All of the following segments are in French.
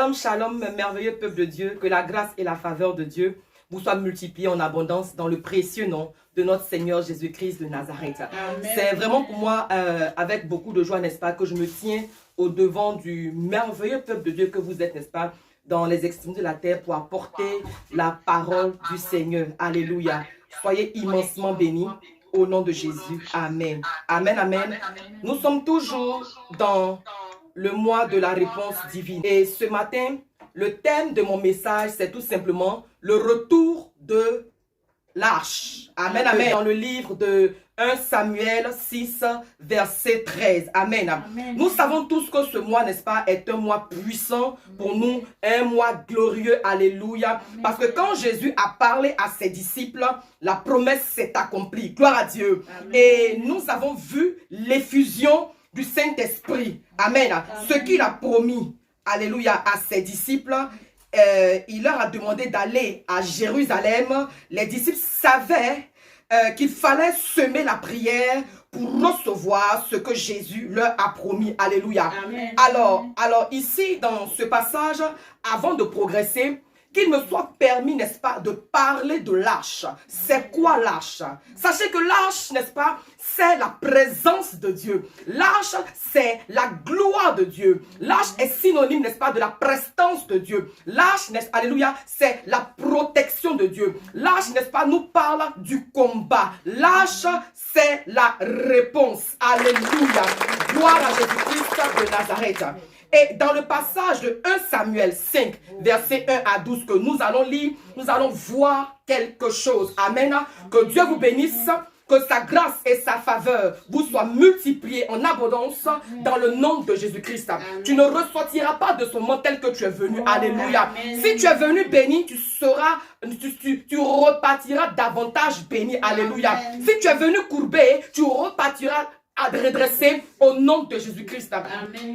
Shalom, shalom, merveilleux peuple de Dieu, que la grâce et la faveur de Dieu vous soient multipliées en abondance dans le précieux nom de notre Seigneur Jésus-Christ de Nazareth. C'est vraiment pour moi avec beaucoup de joie, n'est-ce pas, que je me tiens au devant du merveilleux peuple de Dieu que vous êtes, n'est-ce pas, dans les extrémités de la terre pour apporter la parole du Seigneur. Alléluia. Soyez immensement bénis au nom de Jésus. Amen. Amen, amen. Nous sommes toujours dans le mois de la réponse divine. Et ce matin, le thème de mon message, c'est tout simplement le retour de l'arche. Amen, amen. Dans le livre de 1 Samuel 6, verset 13. Amen. Amen. Nous savons tous que ce mois, n'est-ce pas, est un mois puissant pour nous, un mois glorieux. Alléluia. Amen. Parce que quand Jésus a parlé à ses disciples, la promesse s'est accomplie. Gloire à Dieu. Amen. Et nous avons vu l'effusion du Saint-Esprit. Amen. Amen. Ce qu'il a promis, alléluia, à ses disciples, il leur a demandé d'aller à Jérusalem. Les disciples savaient qu'il fallait semer la prière pour recevoir ce que Jésus leur a promis. Alléluia. Amen. Alors ici, dans ce passage, avant de progresser, qu'il me soit permis, n'est-ce pas, de parler de l'arche. C'est quoi l'arche? Sachez que l'arche, n'est-ce pas, c'est la présence de Dieu. L'arche, c'est la gloire de Dieu. L'arche est synonyme, n'est-ce pas, de la prestance de Dieu. L'arche, alléluia, c'est la protection de Dieu. L'arche, n'est-ce pas, nous parle du combat. L'arche, c'est la réponse. Alléluia. Gloire à Jésus-Christ de Nazareth. Et dans le passage de 1 Samuel 5, verset 1 à 12 que nous allons lire, nous allons voir quelque chose. Amen. Que Dieu vous bénisse, que sa grâce et sa faveur vous soient multipliées en abondance dans le nom de Jésus-Christ. Tu ne ressortiras pas de ce monde tel que tu es venu. Alléluia. Si tu es venu béni, tu repartiras davantage béni. Alléluia. Si tu es venu courbé, tu repartiras à redresser au nom de Jésus-Christ.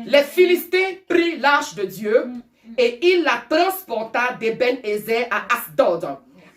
Les Philistins prirent l'arche de Dieu et il la transporta d'Eben-Ezer à Asdod.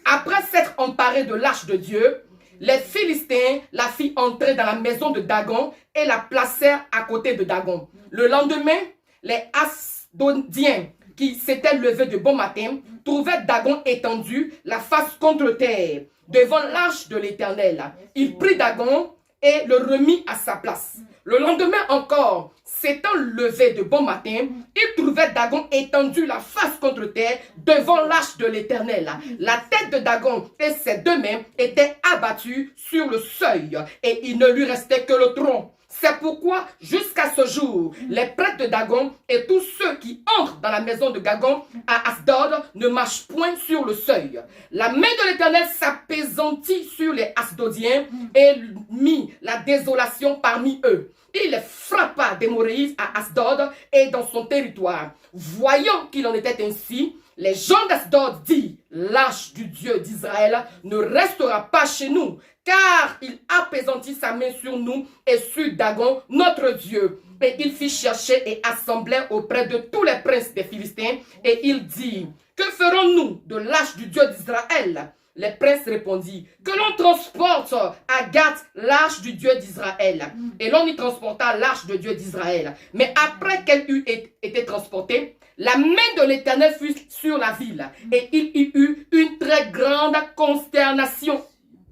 Après s'être emparé de l'arche de Dieu, les Philistins la firent entrer dans la maison de Dagon et la placèrent à côté de Dagon. Le lendemain, les Asdodiens qui s'étaient levés de bon matin trouvaient Dagon étendu, la face contre terre, devant l'arche de l'Éternel. Il prit Dagon et le remit à sa place. Le lendemain encore, s'étant levé de bon matin, il trouvait Dagon étendu la face contre terre devant l'arche de l'Éternel. La tête de Dagon et ses deux mains étaient abattues sur le seuil et il ne lui restait que le tronc. C'est pourquoi, jusqu'à ce jour, les prêtres de Dagon et tous ceux qui entrent dans la maison de Dagon à Asdod ne marchent point sur le seuil. La main de l'Éternel s'apaisantit sur les Asdodiens et mit la désolation parmi eux. Il les frappa d'hémorragie à Asdod et dans son territoire. Voyant qu'il en était ainsi, les gens d'Asdod dirent: l'arche du Dieu d'Israël ne restera pas chez nous, car il apaisantit sa main sur nous et sur Dagon, notre Dieu. Et il fit chercher et assembler auprès de tous les princes des Philistins, et il dit: que ferons-nous de l'arche du Dieu d'Israël? Les princes répondirent: que l'on transporte à Gath l'arche du Dieu d'Israël. Et l'on y transporta l'arche du Dieu d'Israël. Mais après qu'elle eut été transportée, la main de l'Éternel fut sur la ville, et il y eut une très grande consternation.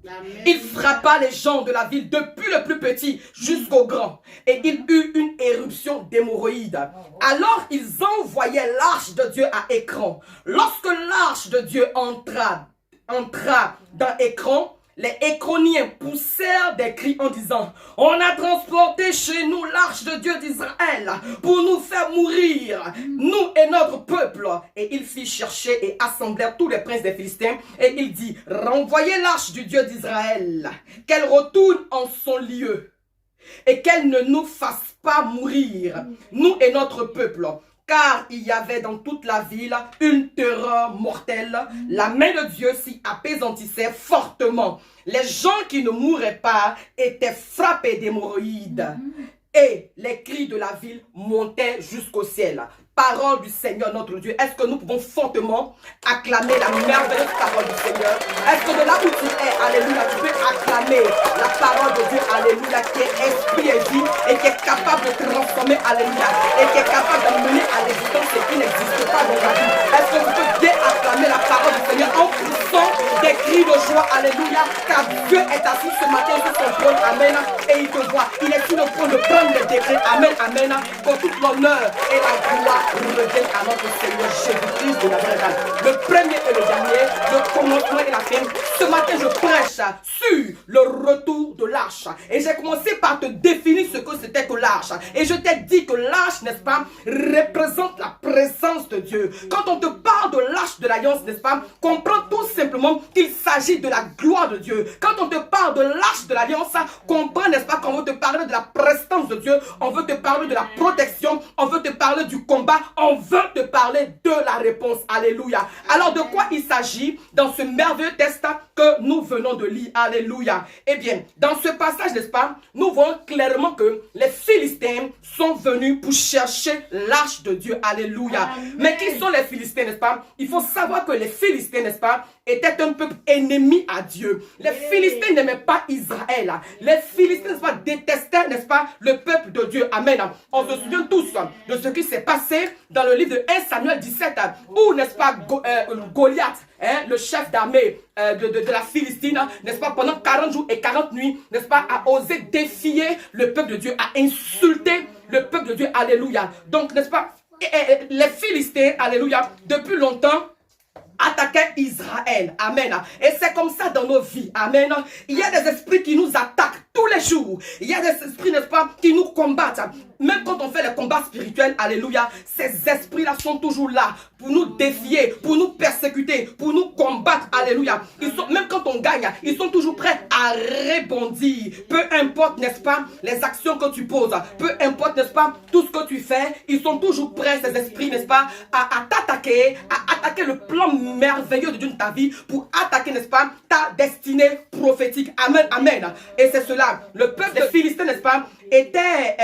Amen. Il frappa les gens de la ville, depuis le plus petit jusqu'au grand, et il eut une éruption d'hémorroïdes. Alors ils envoyaient l'arche de Dieu à Écran. Lorsque l'arche de Dieu entra dans Écran, les Écroniens poussèrent des cris en disant: on a transporté chez nous l'arche de Dieu d'Israël pour nous faire mourir, nous et notre peuple. Et il fit chercher et assemblèrent tous les princes des Philistins, et il dit: renvoyez l'arche du Dieu d'Israël, qu'elle retourne en son lieu, et qu'elle ne nous fasse pas mourir, nous et notre peuple. Car il y avait dans toute la ville une terreur mortelle. La main de Dieu s'y apaisantissait fortement. Les gens qui ne mouraient pas étaient frappés d'hémorroïdes. Et les cris de la ville montaient jusqu'au ciel. Parole du Seigneur notre Dieu. Est-ce que nous pouvons fortement acclamer la merveilleuse parole du Seigneur? Est-ce que de là où tu es, alléluia, tu peux acclamer la parole de Dieu, alléluia, qui est esprit et vie et qui est capable capable de transformer, alléluia, et qui est capable d'amener à l'existence ce qui n'existe pas dans la vie. Est-ce que vous pouvez bien acclamer la parole du Seigneur en poussant des cris de joie, alléluia, car Dieu est assis ce matin sur son trône, amen, et il te voit. Il est sur le trône de prendre les décrets, amen, amen, pour toute l'honneur et la gloire reviennent à notre Seigneur Jésus-Christ de Nazareth. Le premier et le dernier, le commencement et la fin. Ce matin, je prêche sur le retour de l'arche. Et j'ai commencé par te définir ce que c'était que l'arche. Et je t'ai dit que l'arche, n'est-ce pas, représente la présence de Dieu. Quand on te parle de l'arche de l'alliance, n'est-ce pas, comprends tout simplement qu'il s'agit de la gloire de Dieu. Quand on te parle de l'arche de l'alliance, comprends, n'est-ce pas, qu'on veut te parler de la prestance de Dieu, on veut te parler de la protection, on veut te parler du combat, on veut te parler de la réponse. Alléluia. Alors de quoi il s'agit dans ce merveilleux texte que nous venons de lire? Alléluia. Eh bien, dans ce passage, n'est-ce pas, nous voyons clairement que les Philistins sont venus pour chercher l'arche de Dieu. Alléluia. Amen. Mais qui sont les Philistins, n'est-ce pas? Il faut savoir que les Philistins, n'est-ce pas, étaient un peuple ennemi à Dieu. Les Philistins n'aimaient pas Israël. Les Philistins, n'est-ce pas, détestaient, n'est-ce pas, le peuple de Dieu. Amen. On se souvient tous de ce qui s'est passé dans le livre de 1 Samuel 17, où, n'est-ce pas, Goliath, le chef d'armée de la Philistine, n'est-ce pas, pendant 40 jours et 40 nuits, n'est-ce pas, a osé défier le peuple de Dieu, a insulté le peuple de Dieu. Alléluia. Donc, n'est-ce pas, les Philistins, alléluia, depuis longtemps, attaquaient Israël. Amen. Et c'est comme ça dans nos vies. Amen. Il y a des esprits qui nous attaquent tous les jours. Il y a des esprits, n'est-ce pas, qui nous combattent. Même quand on fait les combats spirituels, alléluia, ces esprits-là sont toujours là pour nous défier, pour nous persécuter, pour nous combattre. Alléluia. Même quand on gagne, ils sont toujours prêts à rebondir. Peu importe, n'est-ce pas, les actions que tu poses, peu importe, n'est-ce pas, tout ce que tu fais, ils sont toujours prêts, ces esprits, n'est-ce pas, à t'attaquer, à attaquer le plan merveilleux de Dieu de ta vie, pour attaquer, n'est-ce pas, ta destinée prophétique. Amen, amen. Et c'est cela. Le peuple des Philistins, n'est-ce pas, était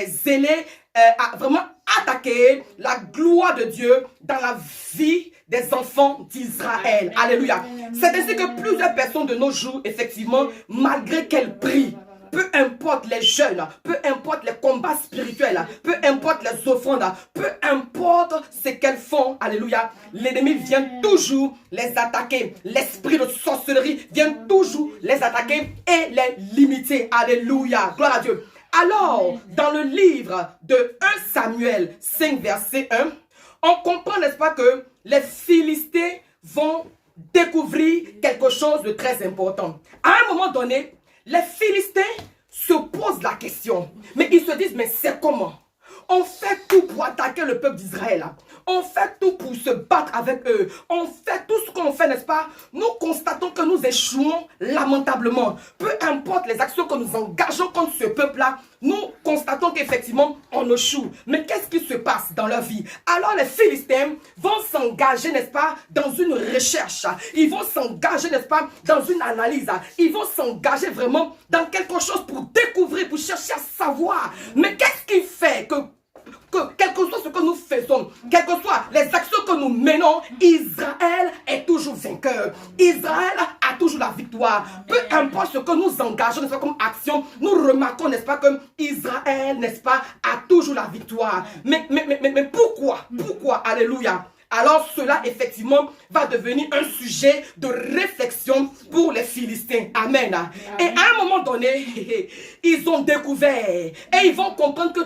zélé à vraiment attaquer la gloire de Dieu dans la vie des enfants d'Israël. Alléluia. C'est ainsi que plusieurs personnes de nos jours, effectivement, malgré qu'elles prient, peu importe les jeûnes, peu importe les combats spirituels, peu importe les offrandes, peu importe ce qu'elles font, alléluia, l'ennemi vient toujours les attaquer. L'esprit de sorcellerie vient toujours les attaquer et les limiter. Alléluia. Gloire à Dieu. Alors, dans le livre de 1 Samuel 5, verset 1, on comprend, n'est-ce pas, que les Philistins vont découvrir quelque chose de très important. À un moment donné, les Philistins se posent la question, mais ils se disent, mais c'est comment? On fait tout pour attaquer le peuple d'Israël. On fait tout pour se battre avec eux. On fait tout ce qu'on fait, n'est-ce pas? Nous constatons que nous échouons lamentablement. Peu importe les actions que nous engageons contre ce peuple-là, nous constatons qu'effectivement, on échoue. Mais qu'est-ce qui se passe dans leur vie? Alors les Philistins vont s'engager, n'est-ce pas, dans une recherche. Ils vont s'engager, n'est-ce pas, dans une analyse. Ils vont s'engager vraiment dans quelque chose pour découvrir, pour chercher à savoir. Mais qu'est-ce qui fait que quel que soit ce que nous faisons, quelles que soient les actions que nous menons, Israël est toujours vainqueur. Israël a toujours la victoire. Peu importe ce que nous engageons, n'est-ce pas, comme action, nous remarquons, n'est-ce pas, que Israël, n'est-ce pas, a toujours la victoire. Mais pourquoi? Pourquoi? Alléluia. Alors cela, effectivement, va devenir un sujet de réflexion pour les Philistins. Amen. Et à un moment donné, ils ont découvert et ils vont comprendre que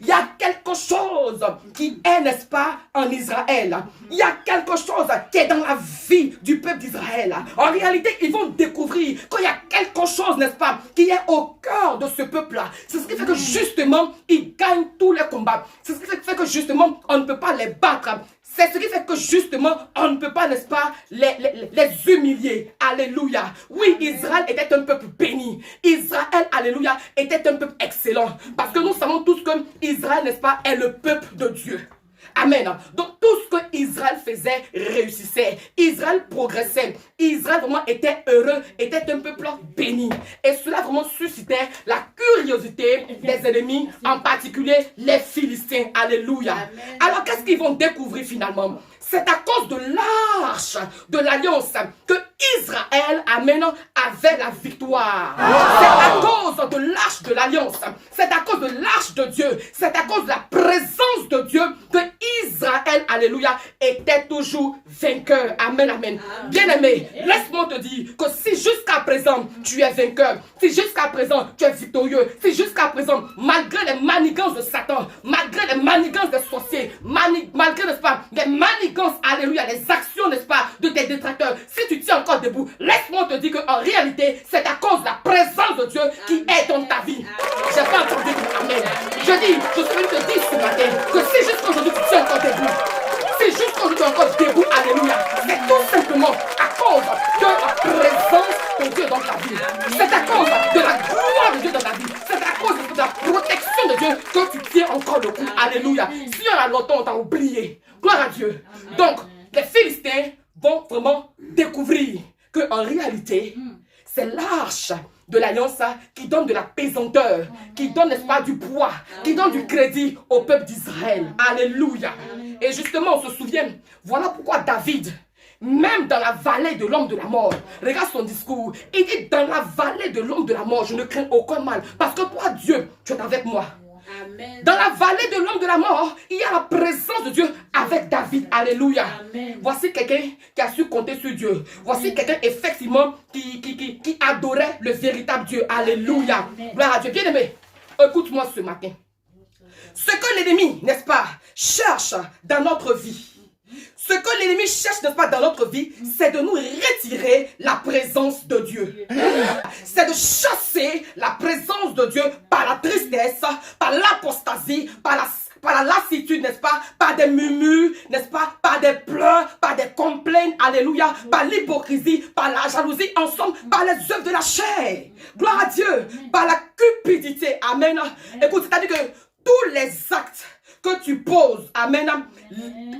il y a quelque chose qui est, n'est-ce pas, en Israël. Il y a quelque chose qui est dans la vie du peuple d'Israël. En réalité, ils vont découvrir qu'il y a quelque chose, n'est-ce pas, qui est au cœur de ce peuple-là. C'est ce qui fait que justement, ils gagnent tous les combats. C'est ce qui fait que justement, on ne peut pas les battre. C'est ce qui fait que justement, on ne peut pas, n'est-ce pas, les humilier. Alléluia. Oui, Israël était un peuple béni. Israël, alléluia, était un peuple excellent. Parce que nous savons tous que Israël, n'est-ce pas, est le peuple de Dieu. Amen. Donc tout ce que Israël faisait réussissait. Israël progressait. Israël vraiment était heureux, était un peuple béni. Et cela vraiment suscitait la curiosité des ennemis, en particulier les Philistins. Alléluia. Amen. Alors qu'est-ce qu'ils vont découvrir finalement? C'est à cause de l'arche de l'alliance que Israël, amen, avait la victoire. C'est à cause de l'arche de l'alliance, c'est à cause de l'arche de Dieu, c'est à cause de la présence de Dieu que Israël, alléluia, était toujours vainqueur. Amen, amen. Bien-aimé, laisse-moi te dire que si jusqu'à présent tu es vainqueur, si jusqu'à présent tu es victorieux, si jusqu'à présent, malgré les manigances de Satan, malgré les manigances des sorciers, malgré, n'est-ce pas, les manigances, alléluia, les actions, n'est-ce pas, de tes détracteurs, si tu tiens encore debout, laisse-moi te dire qu'en réalité, c'est à cause de la présence de Dieu qui est dans ta vie. J'ai pas entendu ton amen. Je suis venu te dire ce matin que si jusqu'aujourd'hui tu tiens encore debout, si jusqu'aujourd'hui tu es encore debout, alléluia, c'est tout simplement à cause de la présence de Dieu dans ta vie. C'est à cause de la gloire de Dieu dans ta vie. C'est à cause de la protection de Dieu que tu tiens encore le coup. Alléluia. Si on a longtemps, on t'a oublié. Gloire à Dieu. Donc, les Philistins vont vraiment découvrir qu'en réalité, c'est l'arche de l'alliance qui donne de la pesanteur, qui donne, n'est-ce pas, du poids, qui donne du crédit au peuple d'Israël. Alléluia. Et justement, on se souvient, voilà pourquoi David, même dans la vallée de l'homme de la mort, regarde son discours, il dit, dans la vallée de l'homme de la mort, je ne crains aucun mal, parce que toi, Dieu, tu es avec moi. Amen. Dans la vallée de l'homme de la mort, il y a la présence de Dieu avec David. Alléluia. Amen. Voici quelqu'un qui a su compter sur Dieu. Voici quelqu'un effectivement qui adorait le véritable Dieu. Alléluia. Amen. Gloire à Dieu. Bien-aimé, écoute-moi ce matin. Ce que l'ennemi, n'est-ce pas, cherche dans notre vie, ce que l'ennemi cherche, n'est-ce pas, dans notre vie, c'est de nous retirer la présence de Dieu. C'est de chasser la présence de Dieu par la tristesse, par l'apostasie, par la lassitude, n'est-ce pas, par des murmures, n'est-ce pas, par des pleurs, par des complaints, alléluia, par l'hypocrisie, par la jalousie, ensemble, par les œuvres de la chair. Gloire à Dieu, par la cupidité, amen. Écoute, c'est-à-dire que tous les actes que tu poses, amen,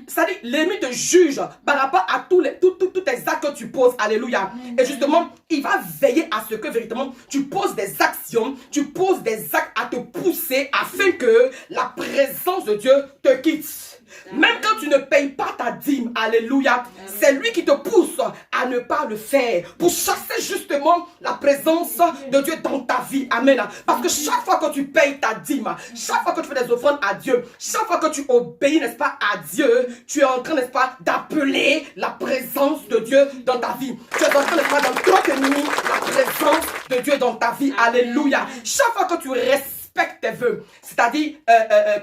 c'est-à-dire l'ennemi te juge par rapport à tous tes actes que tu poses, alléluia. Et justement, il va veiller à ce que véritablement tu poses des actions, tu poses des actes à te pousser afin que la présence de Dieu te quitte. Même quand tu ne payes pas ta dîme, alléluia, c'est lui qui te pousse à ne pas le faire pour chasser justement la présence de Dieu dans ta vie. Amen. Parce que chaque fois que tu payes ta dîme, chaque fois que tu fais des offrandes à Dieu, chaque fois que tu obéis, n'est-ce pas, à Dieu, tu es en train, n'est-ce pas, d'appeler la présence de Dieu dans ta vie. Tu es en train, n'est-ce pas, d'entretenir la présence de Dieu dans ta vie. Alléluia. Chaque fois que tu respectes tes vœux, c'est-à-dire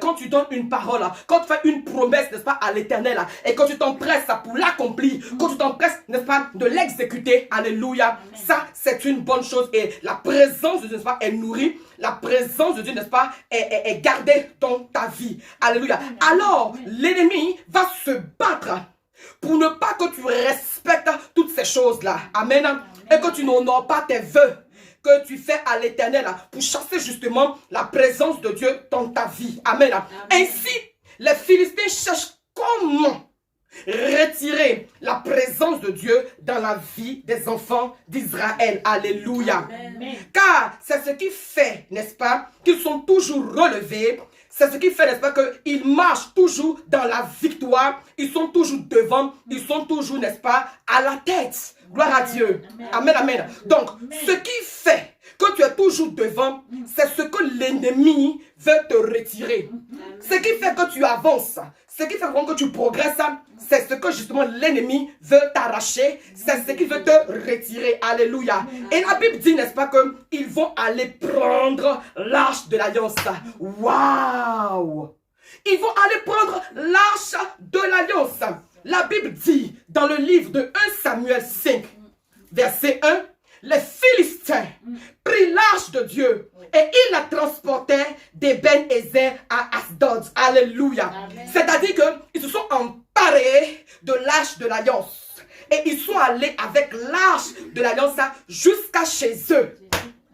quand tu donnes une parole, quand tu fais une promesse, n'est-ce pas, à l'Éternel, et quand tu t'empresses pour l'accomplir, quand tu t'empresses, n'est-ce pas, de l'exécuter, alléluia, ça c'est une bonne chose et la présence de Dieu, n'est-ce pas, est nourrie, la présence de Dieu, n'est-ce pas, est gardée dans ta vie, alléluia. Alors l'ennemi va se battre pour ne pas que tu respectes toutes ces choses-là, amen, et que tu n'honores pas tes vœux que tu fais à l'Éternel pour chasser justement la présence de Dieu dans ta vie. Amen. Ainsi, les Philistins cherchent comment retirer la présence de Dieu dans la vie des enfants d'Israël. Alléluia. Amen. Car c'est ce qui fait, n'est-ce pas, qu'ils sont toujours relevés. C'est ce qui fait, n'est-ce pas, qu'ils marchent toujours dans la victoire. Ils sont toujours devant. Ils sont toujours, n'est-ce pas, à la tête. Gloire à Dieu. Amen, amen. Donc, ce qui fait que tu es toujours devant, c'est ce que l'ennemi veut te retirer. Ce qui fait que tu avances, ce qui fait que tu progresses, c'est ce que justement l'ennemi veut t'arracher, c'est ce qu'il veut te retirer. Alléluia. Et la Bible dit, n'est-ce pas, qu'ils vont aller prendre l'arche de l'alliance. Waouh! Ils vont aller prendre l'arche de l'alliance. La Bible dit dans le livre de 1 Samuel 5, verset 1, les Philistins prirent l'arche de Dieu et ils la transportaient d'Eben-Ezer à Asdod. Alléluia. C'est-à-dire qu'ils se sont emparés de l'arche de l'alliance. Et ils sont allés avec l'arche de l'alliance jusqu'à chez eux.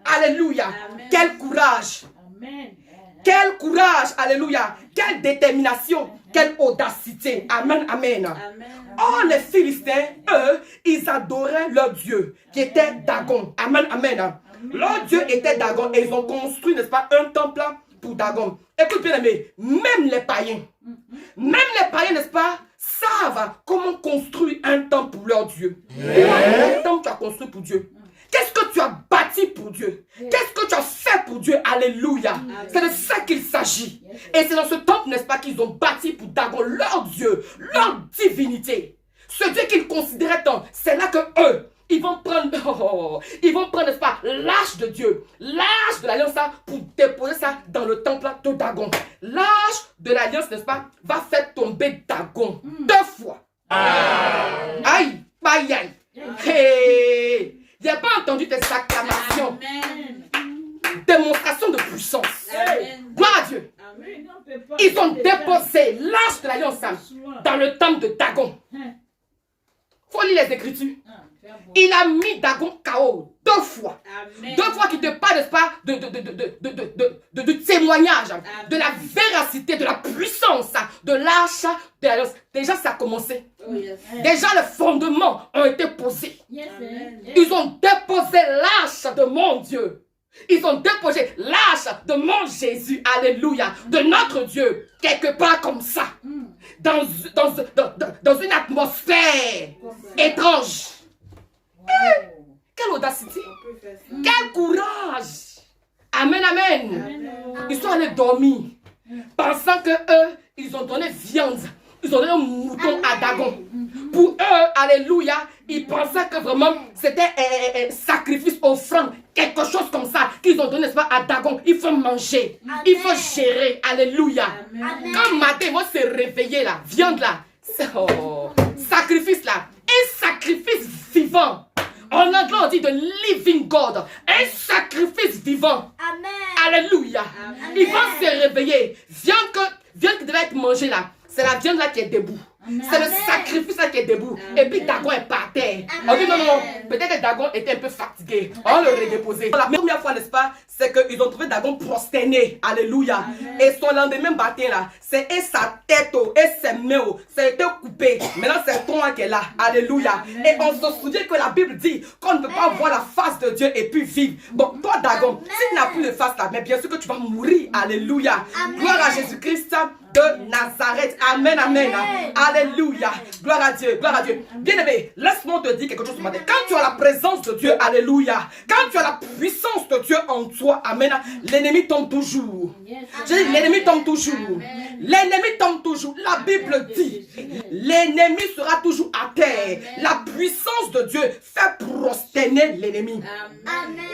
Alléluia. Amen. Quel courage. Amen. Quel courage. Alléluia. Quelle détermination. Quelle audacité. Amen. Amen. Amen. Oh, les Philistins, eux, ils adoraient leur Dieu, qui était Dagon. Amen, amen. Amen. Leur Dieu était Dagon et ils ont construit, n'est-ce pas, un temple pour Dagon. Écoute bien aimé, même les païens, n'est-ce pas, savent comment construire un temple pour leur Dieu. Quel temple tu as construit pour Dieu? Qu'est-ce que tu as bâti pour Dieu? Qu'est-ce que tu as fait pour Dieu? Alléluia. C'est de ça qu'il s'agit. Et c'est dans ce temple, n'est-ce pas, qu'ils ont bâti pour Dagon, leur Dieu, leur divinité. Ce Dieu qu'ils considéraient tant. C'est là que eux, ils vont prendre, n'est-ce pas, l'arche de Dieu, l'arche de l'alliance pour déposer ça dans le temple de Dagon. L'arche de l'alliance, n'est-ce pas, va faire tomber Dagon 2 fois. Aïe, aïe, aïe. Hey. Il n'a pas entendu tes acclamations. Démonstration de puissance. Gloire à Dieu. Ils ont déposé l'arche de l'alliance dans le temple de Dagon. Il faut lire les Écritures. Il a mis Dagon KO 2 fois. Amen. 2 fois qu'il te parle, n'est-ce pas, de témoignage, de la véracité, de la puissance de l'arche de l'alliance. Déjà, ça a commencé. Déjà, les fondements ont été posés. Ils ont déposé l'arche de mon Dieu. Ils ont déposé l'arche de mon Jésus. Alléluia. De notre Dieu. Quelque part comme ça. Dans une atmosphère étrange. Quelle audacité, quel courage. Amen, amen. Ils sont allés dormir, pensant que eux, ils ont donné viande, ils ont donné un mouton à Dagon. Pour eux, alléluia, ils pensaient que vraiment c'était un sacrifice, offrande, quelque chose comme ça qu'ils ont donné, n'est-ce pas, à Dagon. Il faut manger, il faut gérer, alléluia. Quand matin, moi s'est réveillé là, viande là, sacrifice là, un sacrifice vivant. En anglais, on dit de living God. Un sacrifice vivant. Amen. Alléluia. Amen. Ils vont se réveiller. Viande qui devait être mangée là. C'est la viande là qui est debout. C'est le sacrifice là qui est debout. Amen. Et puis Dagon est par terre. On dit non, non, non. Peut-être que Dagon était un peu fatigué. On le redéposé. La première fois, n'est-ce pas, c'est qu'ils ont trouvé Dagon prosterné. Alléluia. Amen. Et son lendemain matin là, c'est sa tête et ses mains, ça a été coupé. Maintenant, c'est toi qui est là. Alléluia. Amen. Et on se souvient que la Bible dit qu'on ne peut pas voir la face de Dieu et puis vivre. Bon, toi, Dagon, s'il n'a plus de face là, mais bien sûr que tu vas mourir. Alléluia. Amen. Gloire à Jésus-Christ de Nazareth. Amen, amen. Alléluia. Gloire à Dieu, gloire à Dieu. Bien-aimé, laisse-moi te dire quelque chose ce matin. Quand tu as la présence de Dieu, alléluia. Quand tu as la puissance de Dieu en toi, amen, l'ennemi tombe toujours. Je dis, l'ennemi tombe toujours. L'ennemi tombe toujours. La Bible dit, l'ennemi sera toujours à terre. La puissance de Dieu fait prosterner l'ennemi.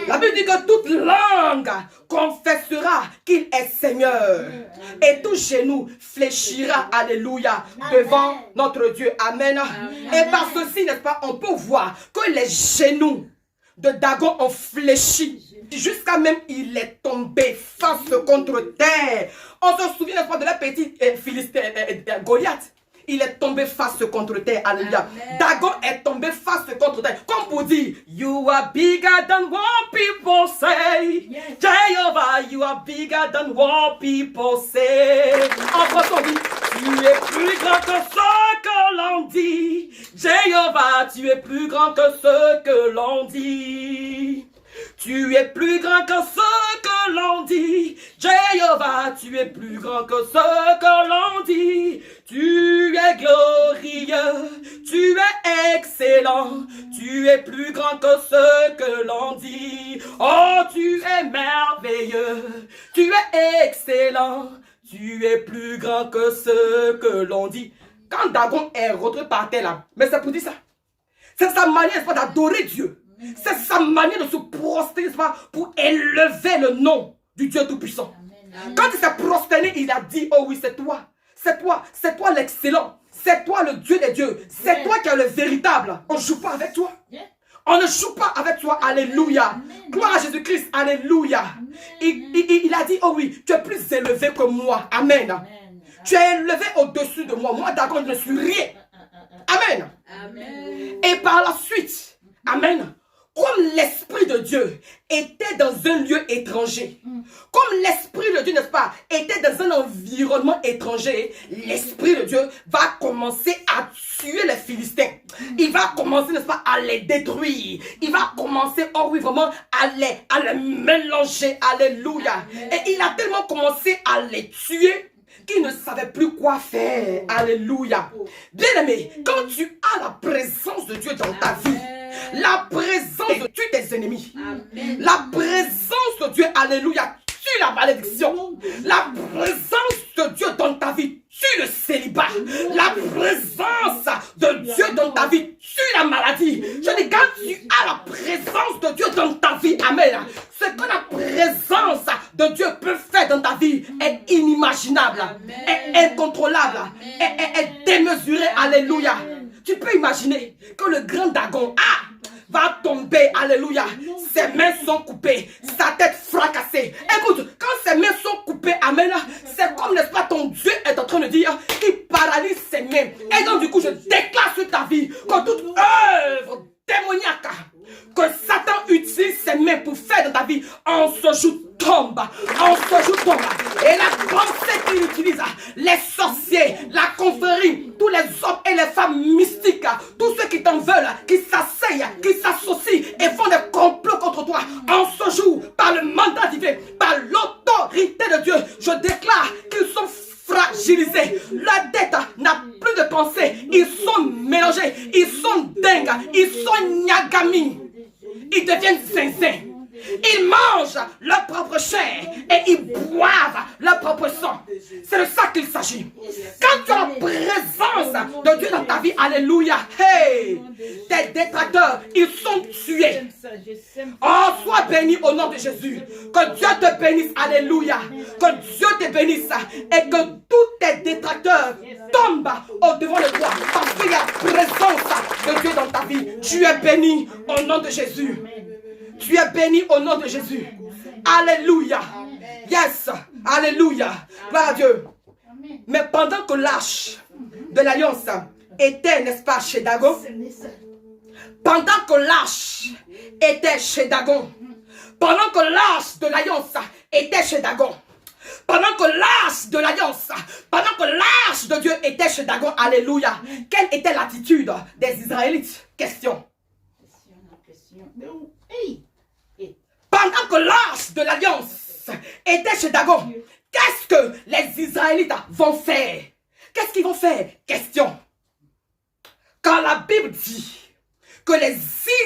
La Bible dit que toute langue confessera qu'il est Seigneur. Et tout genou fléchira, alléluia, devant notre Dieu. Amen. Et par ceci, n'est-ce pas, on peut voir que les genoux de Dagon ont fléchi. Jusqu'à même il est tombé face contre terre. On se souvient, n'est-ce pas, de la petite Philistin, Goliath. Il est tombé face contre terre. Alléluia. Dagon est tombé face contre terre. Comme pour dire, you are bigger than what people say. Yes. Jehovah, you are bigger than what people say. En français, on dit, tu es plus grand que ce que l'on dit. Jehovah, tu es plus grand que ce que l'on dit. Tu es plus grand que ce que l'on dit. Jéhovah, tu es plus grand que ce que l'on dit. Tu es glorieux, tu es excellent. Tu es plus grand que ce que l'on dit. Oh, tu es merveilleux, tu es excellent. Tu es plus grand que ce que l'on dit. Quand Dagon est retrouvé par terre là, mais c'est pour dire ça. C'est sa manière d'adorer Dieu. C'est sa manière de se prosterner pour élever le nom du Dieu Tout-Puissant. Quand il s'est prosterné, il a dit, oh oui, c'est toi. C'est toi l'excellent. C'est toi le Dieu des dieux. C'est toi qui es le véritable. On ne joue pas avec toi. On ne joue pas avec toi. Alléluia. Gloire à Jésus-Christ. Alléluia. Il a dit, oh oui, tu es plus élevé que moi. Amen. Tu es élevé au-dessus de moi. Moi, d'accord, je ne suis rien. Amen. Et par la suite, amen. Comme l'Esprit de Dieu était dans un lieu étranger, comme l'Esprit de Dieu, n'est-ce pas, était dans un environnement étranger, l'Esprit de Dieu va commencer à tuer les Philistins. Il va commencer, n'est-ce pas, à les détruire. Il va commencer, oh oui, vraiment, à les mélanger. Alléluia. Et il a tellement commencé à les tuer qui ne savait plus quoi faire. Alléluia. Bien-aimé, quand tu as la présence de Dieu dans ta vie, la présence de Dieu tes ennemis, la présence de Dieu, alléluia, tue la malédiction, la présence de Dieu dans ta vie tue le célibat, la présence de Dieu dans ta vie tue la maladie. Je dis, quand tu as la présence de Dieu dans ta vie, amen, ce que la présence de Dieu peut faire dans ta vie est inimaginable, est incontrôlable, est démesuré, alléluia. Tu peux imaginer que le grand Dagon va tomber, alléluia, ses mains sont coupées, sa tête fracassée. Écoute, quand ses mains sont coupées, amen, c'est comme, n'est-ce pas, ton Dieu est en train de dire, il paralyse ses mains. Et donc du coup, je déclare sur ta vie que toute œuvre démoniaque que Satan utilise ses mains pour faire dans ta vie, en ce jour tombe, en ce jour tombe. Et la pensée qu'il utilise, les sorciers, la confrérie, tous les hommes et les femmes mystiques, tous ceux qui t'en veulent, qui s'asseyent, qui s'associent et font des complots contre toi, en ce jour, par le mandat divin, par l'autorité de Dieu, je déclare qu'ils sont fragilisés. La tête n'a plus de pensée. Ils sont mélangés. Ils sont dingues. Ils sont nyagami. Ils deviennent zinzin. Ils mangent leur propre chair et ils boivent leur propre sang. C'est de ça qu'il s'agit. Quand tu as la présence de Dieu dans ta vie, alléluia, hey, tes détracteurs, ils sont tués. Oh, sois béni au nom de Jésus. Que Dieu te bénisse, alléluia. Que Dieu te bénisse et que tous tes détracteurs tombent au-devant de toi parce qu'il y a la présence de Dieu dans ta vie. Tu es béni au nom de Jésus. Tu es béni au nom de Jésus. Alléluia. Yes. Alléluia. Gloire à Dieu. Mais pendant que l'arche de l'alliance était, n'est-ce pas, chez Dagon, pendant que l'arche était chez Dagon, pendant que l'arche de l'alliance était chez Dagon, pendant que l'arche de l'alliance, pendant que l'arche de Dieu était chez Dagon, alléluia, quelle était l'attitude des Israélites? Question. Pendant que l'arche de l'alliance était chez Dagon, qu'est-ce que les Israélites vont faire? Qu'est-ce qu'ils vont faire? Question. Quand la Bible dit que les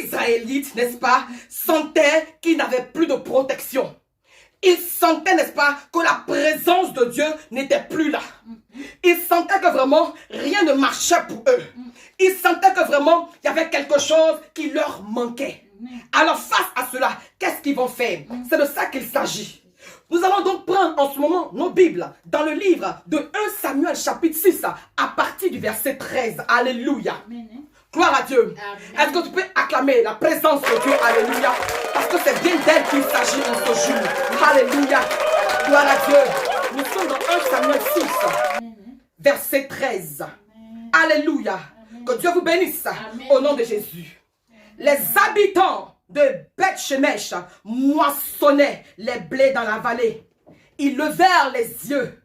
Israélites, n'est-ce pas, sentaient qu'ils n'avaient plus de protection. Ils sentaient, n'est-ce pas, que la présence de Dieu n'était plus là. Ils sentaient que vraiment rien ne marchait pour eux. Ils sentaient que vraiment il y avait quelque chose qui leur manquait. Alors face à cela, qu'est-ce qu'ils vont faire? C'est de ça qu'il s'agit. Nous allons donc prendre en ce moment nos Bibles dans le livre de 1 Samuel chapitre 6 à partir du verset 13. Alléluia. Gloire à Dieu. Est-ce que tu peux acclamer la présence de Dieu? Alléluia. Parce que c'est bien d'elle qu'il s'agit en ce jour. Alléluia. Gloire à Dieu. Nous sommes dans 1 Samuel 6, verset 13. Alléluia. Que Dieu vous bénisse au nom de Jésus. Les habitants de Beth-Shemesh moissonnaient les blés dans la vallée. Ils levèrent les yeux,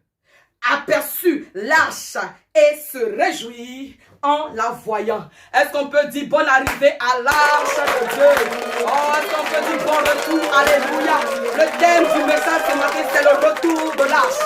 aperçurent l'arche et se réjouirent en la voyant. Est-ce qu'on peut dire bonne arrivée à l'arche de Dieu? Oh, est-ce qu'on peut dire bon retour? Alléluia. Le thème du message ce matin, c'est le retour de l'arche.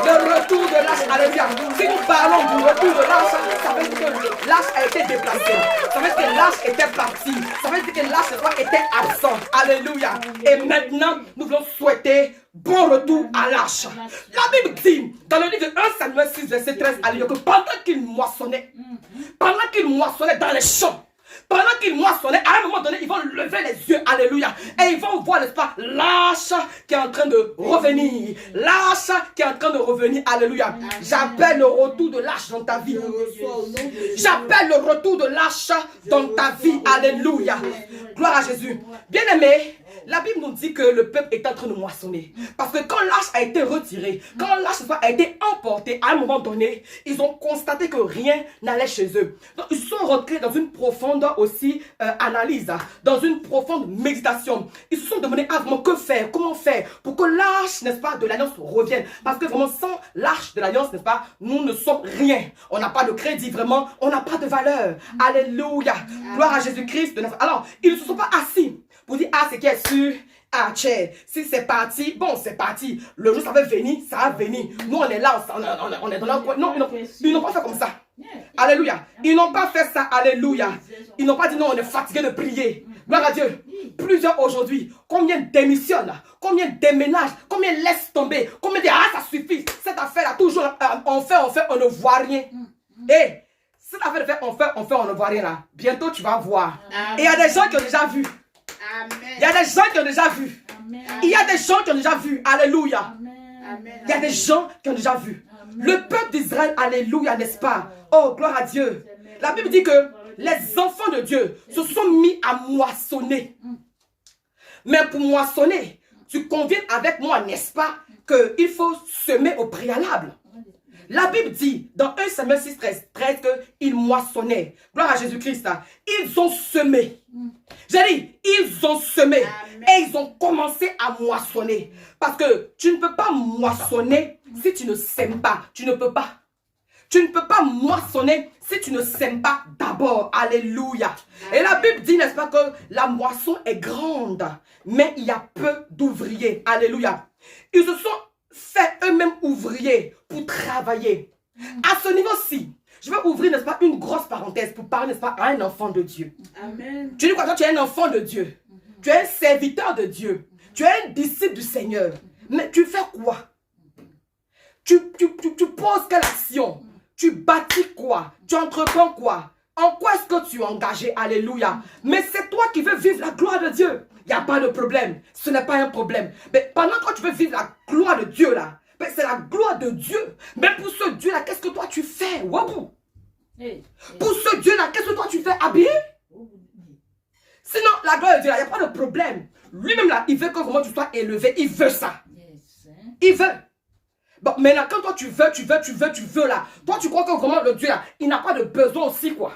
Le retour de l'arche, alléluia. Si nous parlons du retour de l'arche, ça veut dire que l'arche a été déplacée. Ça veut dire que l'arche était partie. Ça veut dire que l'arche était absente. Alléluia. Et maintenant, nous voulons souhaiter bon retour à l'arche. La Bible dit, dans le livre de 1 Samuel 6, verset 13, alléluia, que pendant qu'ils moissonnaient dans les champs, pendant qu'ils moissonnaient, à un moment donné, ils vont lever les yeux, alléluia, et ils vont voir, n'est-ce pas, l'arche qui est en train de revenir, l'arche qui est en train de revenir, alléluia. J'appelle le retour de l'arche dans ta vie. J'appelle le retour de l'arche dans ta vie, alléluia. Gloire à Jésus. Bien-aimé, la Bible nous dit que le peuple est en train de moissonner. Parce que quand l'arche a été retirée, quand l'arche a été emportée, à un moment donné, ils ont constaté que rien n'allait chez eux. Donc, ils sont rentrés dans une profonde aussi analyse, dans une profonde méditation. Ils se sont demandé vraiment que faire, comment faire pour que l'arche, n'est-ce pas, de l'alliance revienne. Parce que vraiment, sans l'arche de l'alliance, n'est-ce pas, nous ne sommes rien. On n'a pas de crédit, vraiment, on n'a pas de valeur. Alléluia. Gloire à Jésus-Christ. Alors, ils ne se sont pas assis pour dire, ah, c'est qui est sûr, Ah, tiens, si c'est parti, bon, c'est parti. Le jour, ça va venir, ça va venir. Nous, on est là, on est dans leur coin. Non, ils n'ont pas fait comme ça. Alléluia. Ils n'ont pas fait ça. Alléluia. Ils n'ont pas dit non, on est fatigué de prier. Gloire à Dieu. Plusieurs aujourd'hui, combien démissionnent, combien déménagent, combien laissent tomber, combien disent ah, ça suffit. Cette affaire-là, toujours, on fait, on ne voit rien. Et cette affaire de faire, on fait, on ne voit rien là. Bientôt, tu vas voir. Et il y a des gens qui ont déjà vu. Il y a des gens qui ont déjà vu. Il y a des gens qui ont déjà vu. Alléluia. Il y a des gens qui ont déjà vu. Le peuple d'Israël, alléluia, n'est-ce pas? Oh, gloire à Dieu. La Bible dit que les enfants de Dieu se sont mis à moissonner. Mais pour moissonner, tu conviens avec moi, n'est-ce pas, qu'il faut semer au préalable. La Bible dit, dans 1 Samuel 6, 13, qu'ils moissonnaient. Gloire à Jésus-Christ. Ils ont semé. J'ai dit, ils ont semé. Amen. Et ils ont commencé à moissonner. Parce que tu ne peux pas moissonner si tu ne sèmes pas. Tu ne peux pas. Tu ne peux pas moissonner si tu ne sèmes pas d'abord. Alléluia. Amen. Et la Bible dit, n'est-ce pas, que la moisson est grande, mais il y a peu d'ouvriers. Alléluia. Ils se sont fait eux-mêmes ouvriers pour travailler. À ce niveau-ci, je vais ouvrir, n'est-ce pas, une grosse parenthèse pour parler, n'est-ce pas, à un enfant de Dieu. Amen. Tu dis quoi? Toi, tu es un enfant de Dieu. Tu es un serviteur de Dieu. Tu es un disciple du Seigneur. Mais tu fais quoi? Tu poses quelle action? Tu bâtis quoi? Tu entreprends quoi? En quoi est-ce que tu es engagé? Alléluia. Mais c'est toi qui veux vivre la gloire de Dieu. Il n'y a pas de problème. Ce n'est pas un problème. Mais pendant que tu veux vivre la gloire de Dieu là, c'est la gloire de Dieu. Mais pour ce Dieu là, qu'est-ce que toi tu fais? Wabou. Pour ce Dieu là, qu'est-ce que toi tu fais? Habillé? Sinon, la gloire de Dieu là, il n'y a pas de problème. Lui-même là, il veut que vraiment tu sois élevé. Il veut ça. Il veut. Bon, maintenant, quand toi tu veux là, toi tu crois que vraiment le Dieu là, il n'a pas de besoin aussi quoi.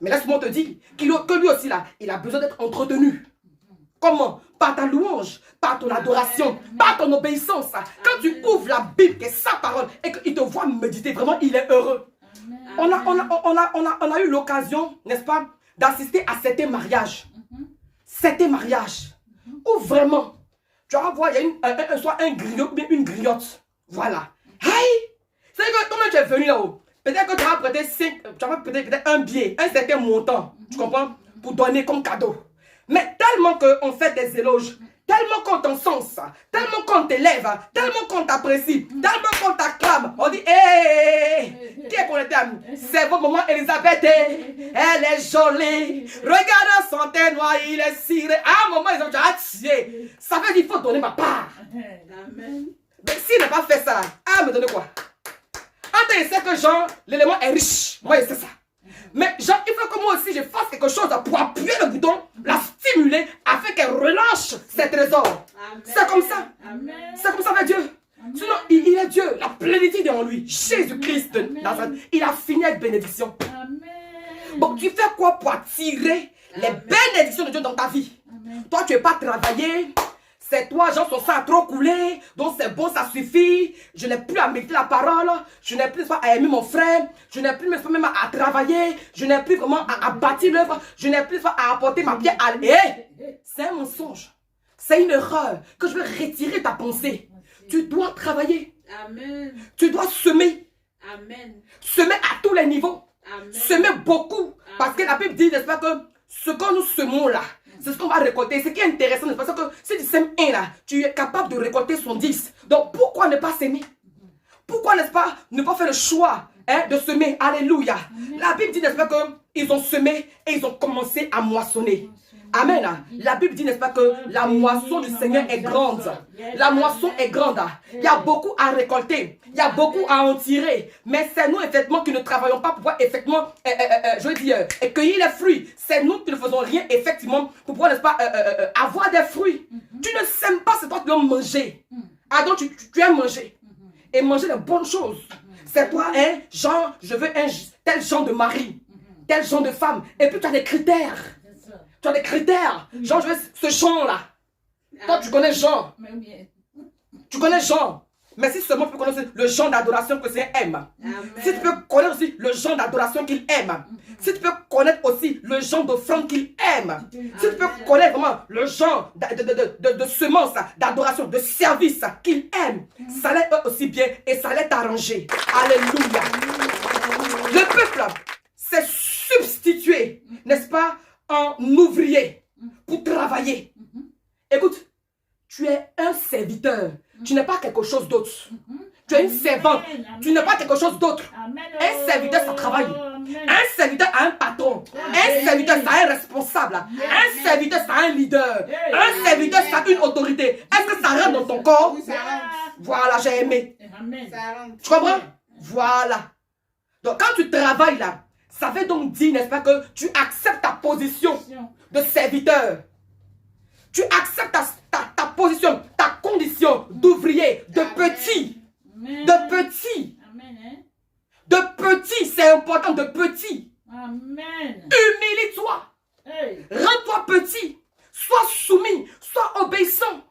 Mais laisse-moi te dire que lui aussi là, il a besoin d'être entretenu. Comment? Par ta louange, par ton adoration, par ton obéissance. Quand tu ouvres la Bible, qui est sa parole, et qu'il te voit méditer, vraiment, il est heureux. On a eu l'occasion, n'est-ce pas, d'assister à certains mariages. Certains mariages. Où vraiment, tu vas voir, il y a soit un griot ou bien une griotte. Voilà. Hey! C'est que comment tu es venu là-haut? Peut-être que tu vas prêter peut-être un billet, un certain montant, tu comprends? Pour donner comme cadeau. Mais tellement qu'on fait des éloges, tellement qu'on t'encense, tellement qu'on t'élève, tellement qu'on t'apprécie, tellement qu'on t'acclame, on dit, hé, qui est pour les termes? C'est votre maman Elisabeth, elle est jolie, regarde son teint noir, il est ciré. À un moment, ils ont déjà tiré. Ça veut dire qu'il faut donner ma part. Amen. Mais s'il n'a pas fait ça, me donner quoi? Quand il sait que genre, l'élément est riche, moi je sais ça. Mais genre, il faut que moi aussi je fasse quelque chose pour appuyer le bouton, la stimuler, afin qu'elle relâche ses trésors. C'est comme ça. C'est comme ça avec Dieu. Amen. Sinon, il est Dieu. La plénitude est en lui. Jésus-Christ, il a fini avec bénédiction. Amen. Bon, tu fais quoi pour attirer les bénédictions de Dieu dans ta vie? Amen. Toi, tu n'es pas travaillé. C'est toi, genre, son sang a trop coulé, donc c'est bon, ça suffit. Je n'ai plus à méditer la parole, je n'ai plus à aimer mon frère, je n'ai plus même à travailler, je n'ai plus vraiment à bâtir l'œuvre, je n'ai plus à apporter ma pierre à c'est un mensonge. C'est une erreur que je veux retirer ta pensée. Tu dois travailler. Amen. Tu dois semer. Amen. Semer à tous les niveaux. Amen. Semer beaucoup. Amen. Parce que la Bible dit, n'est-ce pas, que ce que nous semons là, c'est ce qu'on va récolter. Ce qui est intéressant, c'est parce que si tu sèmes 1 là, tu es capable de récolter son 10. Donc pourquoi ne pas s'aimer? Pourquoi, n'est-ce pas, ne pas faire le choix de semer? Alléluia. La Bible dit, n'est-ce pas, qu'ils ont semé et ils ont commencé à moissonner. Amen. La Bible dit, n'est-ce pas, que la moisson du Seigneur est grande. La moisson est grande. Il y a beaucoup à récolter. Il y a beaucoup à en tirer. Mais c'est nous, effectivement, qui ne travaillons pas pour pouvoir, effectivement, je veux dire, cueillir les fruits. C'est nous qui ne faisons rien, effectivement, pour pouvoir, n'est-ce pas, avoir des fruits. Tu ne sèmes pas, c'est toi qui dois manger. Ah, donc, tu aimes manger. Et manger de bonnes choses. C'est toi, hein, genre, je veux tel genre de mari, tel genre de femme. Et puis, tu as des critères. Tu as des critères. Genre, je veux ce genre-là. Toi, tu connais Jean. Tu connais Jean. Mais si seulement tu peux connaître le genre d'adoration que le Seigneur aime. Amen. Si tu peux connaître aussi le genre d'adoration qu'il aime. Si tu peux connaître aussi le genre d'offrande qu'il aime. Si tu peux connaître vraiment le genre de semence, d'adoration, de service qu'il aime. Ça allait aussi bien et ça allait t'arranger. Alléluia. Le peuple s'est substitué, n'est-ce pas, en ouvrier pour travailler. Écoute, tu es un serviteur. Tu n'es pas quelque chose d'autre. Tu es une servante. Tu n'es pas quelque chose d'autre. Un serviteur, ça travaille. Un serviteur a un patron. Un serviteur, ça a un responsable. Un serviteur, ça a un leader. Un serviteur, ça a une autorité. Est-ce que ça rentre dans ton corps? Voilà, j'ai aimé. Tu comprends? Voilà. Donc, quand tu travailles là, ça veut donc dire, n'est-ce pas, que tu acceptes ta position de serviteur. Tu acceptes ta position, ta condition d'ouvrier, de petit. De petit. De petit, c'est important, de petit. Humilie-toi. Rends-toi petit. Sois soumis, sois obéissant.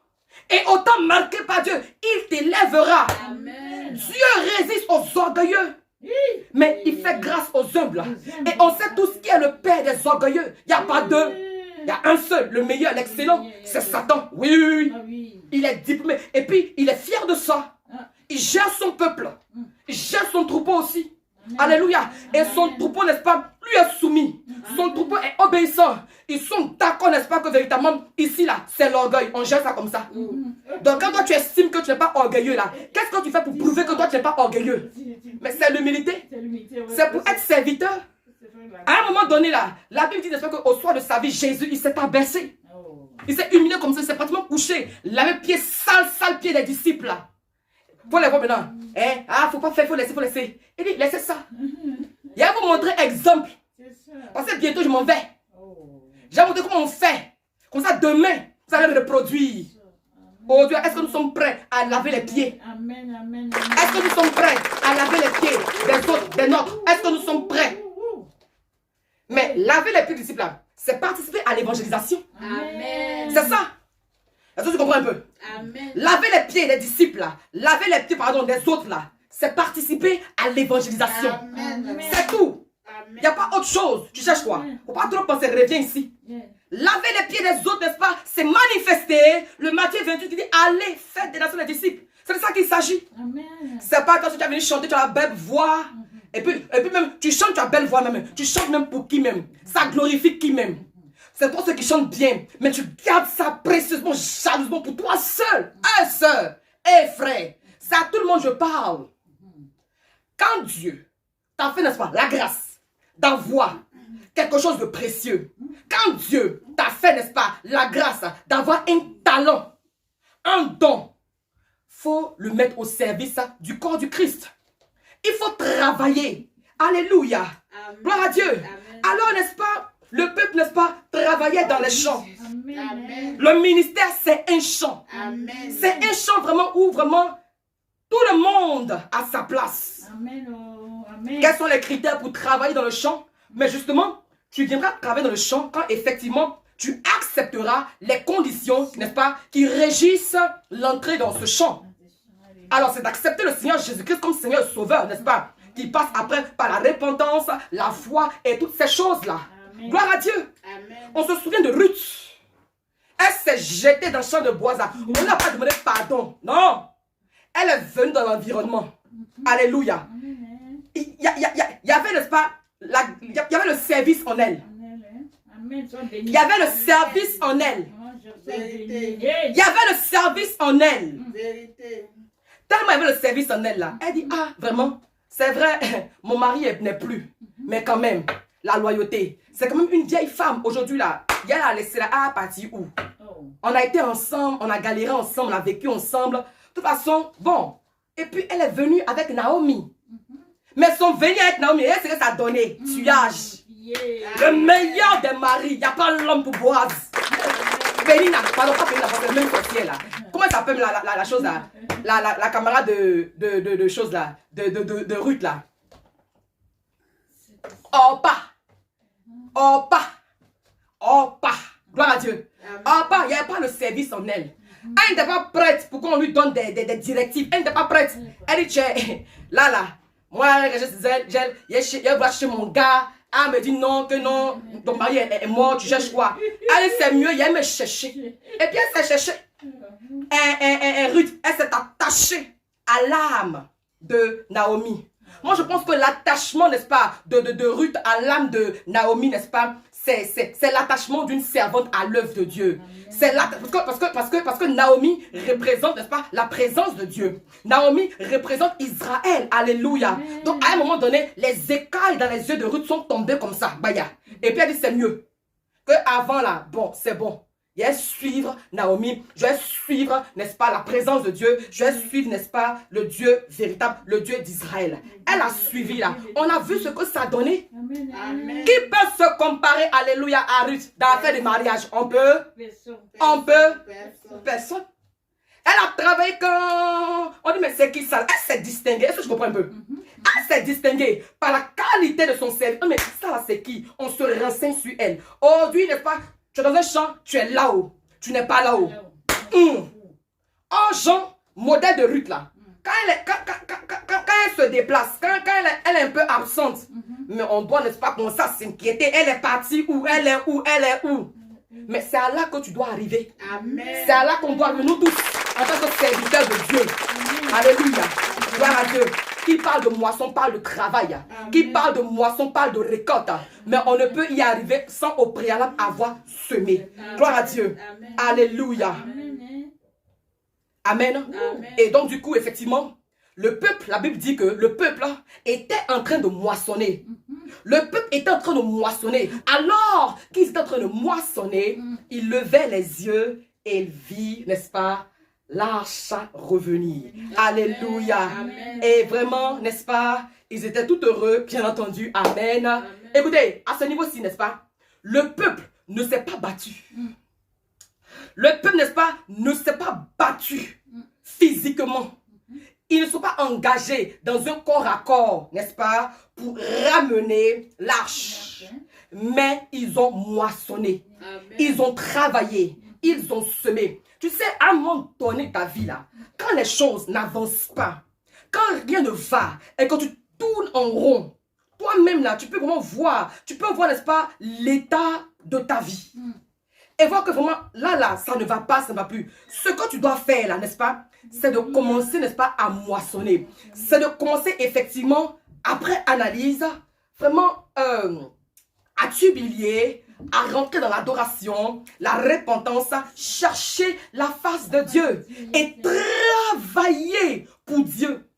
Et autant marqué par Dieu, il t'élèvera. Dieu résiste aux orgueilleux. Mais il fait grâce aux humbles. Et on sait tous qui est le père des orgueilleux. Il n'y a pas deux. Il y a un seul, le meilleur, l'excellent. C'est Satan. Oui. Il est diplômé. Et puis, il est fier de ça. Il gère son peuple. Il gère son troupeau aussi. Alléluia. Et son troupeau, n'est-ce pas, lui est soumis. Son troupeau est obéissant. Ils sont d'accord, n'est-ce pas, que véritablement, ici, là, c'est l'orgueil. On gère ça comme ça. Donc, quand toi, tu estimes que tu n'es pas orgueilleux, là, qu'est-ce que tu fais pour prouver que toi, tu n'es pas orgueilleux? Mais c'est l'humilité. C'est pour être serviteur. À un moment donné, là, la Bible dit, n'est-ce pas, qu'au soir de sa vie, Jésus, il s'est abaissé. Il s'est humilié comme ça, il s'est pratiquement couché. Il avait pied sale pied des disciples, là. Faut les voir maintenant. Faut pas faire, faut laisser. Il dit, laissez ça. Il va vous montrer exemple. Parce que bientôt, je m'en vais. Je vais vous montrer comment on fait. Comme ça, demain, vous allez reproduire. Oh Dieu, est-ce que nous sommes prêts à laver les pieds? Est-ce que nous sommes prêts à laver les pieds des autres, des nôtres? Est-ce que nous sommes prêts? Mais laver les pieds des disciples, c'est participer à l'évangélisation. C'est ça. Est-ce que tu comprends un peu? Amen. Laver les pieds des disciples, là, laver les pieds des autres, là, c'est participer à l'évangélisation. C'est tout. Il n'y a pas autre chose. Tu cherches quoi? Il ne faut pas trop penser, reviens ici. Laver les pieds des autres, n'est-ce pas? C'est manifester le Matthieu 28 qui dit allez, faites des nations des disciples. C'est de ça qu'il s'agit. C'est pas quand tu as venu chanter, tu as la belle voix. Et puis même, tu chantes, tu as belle voix même. Tu chantes même pour qui même? Ça glorifie qui même? C'est pour ceux qui chantent bien. Mais tu gardes ça précieusement, jalousement pour toi seul. Sœur, frère. C'est à tout le monde je parle. Quand Dieu t'a fait, n'est-ce pas, la grâce d'avoir quelque chose de précieux. Quand Dieu t'a fait, n'est-ce pas, la grâce d'avoir un talent, un don, faut le mettre au service du corps du Christ. Il faut travailler. Alléluia. Amen. Gloire à Dieu. Amen. Alors, n'est-ce pas, le peuple, n'est-ce pas, travaillait dans les champs. Amen. Le ministère, c'est un champ. C'est un champ vraiment où vraiment tout le monde a sa place. Amen. Amen. Quels sont les critères pour travailler dans le champ? Mais justement, tu viendras travailler dans le champ quand effectivement tu accepteras les conditions, n'est-ce pas, qui régissent l'entrée dans ce champ. Alors, c'est d'accepter le Seigneur Jésus-Christ comme Seigneur et Sauveur, n'est-ce pas, qui passe après par la repentance, la foi et toutes ces choses-là. Gloire à Dieu. Amen. On se souvient de Ruth. Elle s'est jetée dans le champ de bois. On n'a pas demandé pardon. Non. Elle est venue dans l'environnement. Alléluia. Il y avait, n'est-ce pas, il y avait le service en elle. Il y avait le service en elle. Il y avait le service en elle. Tellement il y avait le service en elle là. Elle dit, ah vraiment, c'est vrai, mon mari n'est plus. Mais quand même, la loyauté. C'est quand même une vieille femme aujourd'hui là. Elle a laissé là, ah, parti où? On a été ensemble, on a galéré ensemble, on a vécu ensemble. De toute façon, bon. Et puis elle est venue avec Naomi. Mais son venue avec Naomi, et c'est ce que ça a donné. Tuage. Le meilleur des maris. Il n'y a pas l'homme pour Boaz. Pénina, pardon, pas Pénina, c'est le même sorcier là. Comment ça s'appelle la chose là? La camarade de chose là, de Ruth là. Orpa. Gloire à Dieu. Orpa, il n'y avait pas le service en elle. Elle n'était pas prête pour qu'on lui donne des directives. Elle n'était pas prête. Elle dit, là, moi, je disais, je vais chercher mon gars. Elle me dit non, que non, ton mari est mort, tu cherches quoi? Elle dit, c'est mieux, elle me chercher. Et puis elle s'est cherchée. Ruth, elle s'est attachée à l'âme de Naomi. Moi, je pense que l'attachement, n'est-ce pas, de Ruth à l'âme de Naomi, n'est-ce pas, c'est l'attachement d'une servante à l'œuvre de Dieu. C'est là parce que Naomi représente, n'est-ce pas, la présence de Dieu. Naomi représente Israël. Alléluia. Donc, à un moment donné, les écailles dans les yeux de Ruth sont tombées comme ça. Baya. Et puis, elle dit, c'est mieux que avant là. Bon, c'est bon. Je vais suivre Naomi, je vais suivre, n'est-ce pas, la présence de Dieu, je vais suivre, n'est-ce pas, le Dieu véritable, le Dieu d'Israël. Elle a suivi là. On a vu ce que ça a donné. Amen. Qui peut se comparer, alléluia, à Ruth dans l'affaire de mariage? On peut? On peut? Personne. Elle a travaillé quand... On dit, mais c'est qui ça? Elle s'est distinguée. Est-ce que je comprends un peu? Elle s'est distinguée par la qualité de son service. Mais ça là, c'est qui? On se renseigne sur elle. Aujourd'hui, n'est-ce pas? Tu es dans un champ, tu es là-haut. Tu n'es pas là-haut. Oh, Jean, modèle de Ruth là. Quand elle se déplace, quand elle est un peu absente, mais on doit, n'est-ce pas, commencer à s'inquiéter. Elle est partie où? Elle est où? Elle est où? Mais c'est à là que tu dois arriver. C'est à là qu'on doit arriver, nous tous, en tant que serviteurs de Dieu. Alléluia. Gloire à Dieu. Qui parle de moisson, parle de travail. Amen. Qui parle de moisson, parle de récolte. Mais on ne peut y arriver sans au préalable avoir semé. Amen. Gloire à Dieu. Amen. Alléluia. Amen. Amen. Et donc du coup, effectivement, le peuple, la Bible dit que le peuple était en train de moissonner. Le peuple était en train de moissonner. Alors qu'ils étaient en train de moissonner, ils levaient les yeux et ils virent, n'est-ce pas, l'arche revenir. Alléluia. Amen. Et vraiment, n'est-ce pas, ils étaient tout heureux, bien entendu. Amen. Amen. Écoutez, à ce niveau-ci, n'est-ce pas, le peuple ne s'est pas battu. Le peuple, n'est-ce pas, ne s'est pas battu physiquement. Ils ne sont pas engagés dans un corps à corps, n'est-ce pas, pour ramener l'arche. Mais ils ont moissonné. Amen. Ils ont travaillé. Ils ont semé. Tu sais, à un moment donné de ta vie, là, quand les choses n'avancent pas, quand rien ne va, et quand tu tournes en rond, toi-même, là, tu peux vraiment voir, n'est-ce pas, l'état de ta vie. Et voir que vraiment, là, ça ne va pas, ça ne va plus. Ce que tu dois faire, là, n'est-ce pas, c'est de commencer, n'est-ce pas, à moissonner. C'est de commencer, effectivement, après analyse, vraiment, à t'humilier, à rentrer dans l'adoration, la repentance, chercher la face de Dieu et travailler pour Dieu.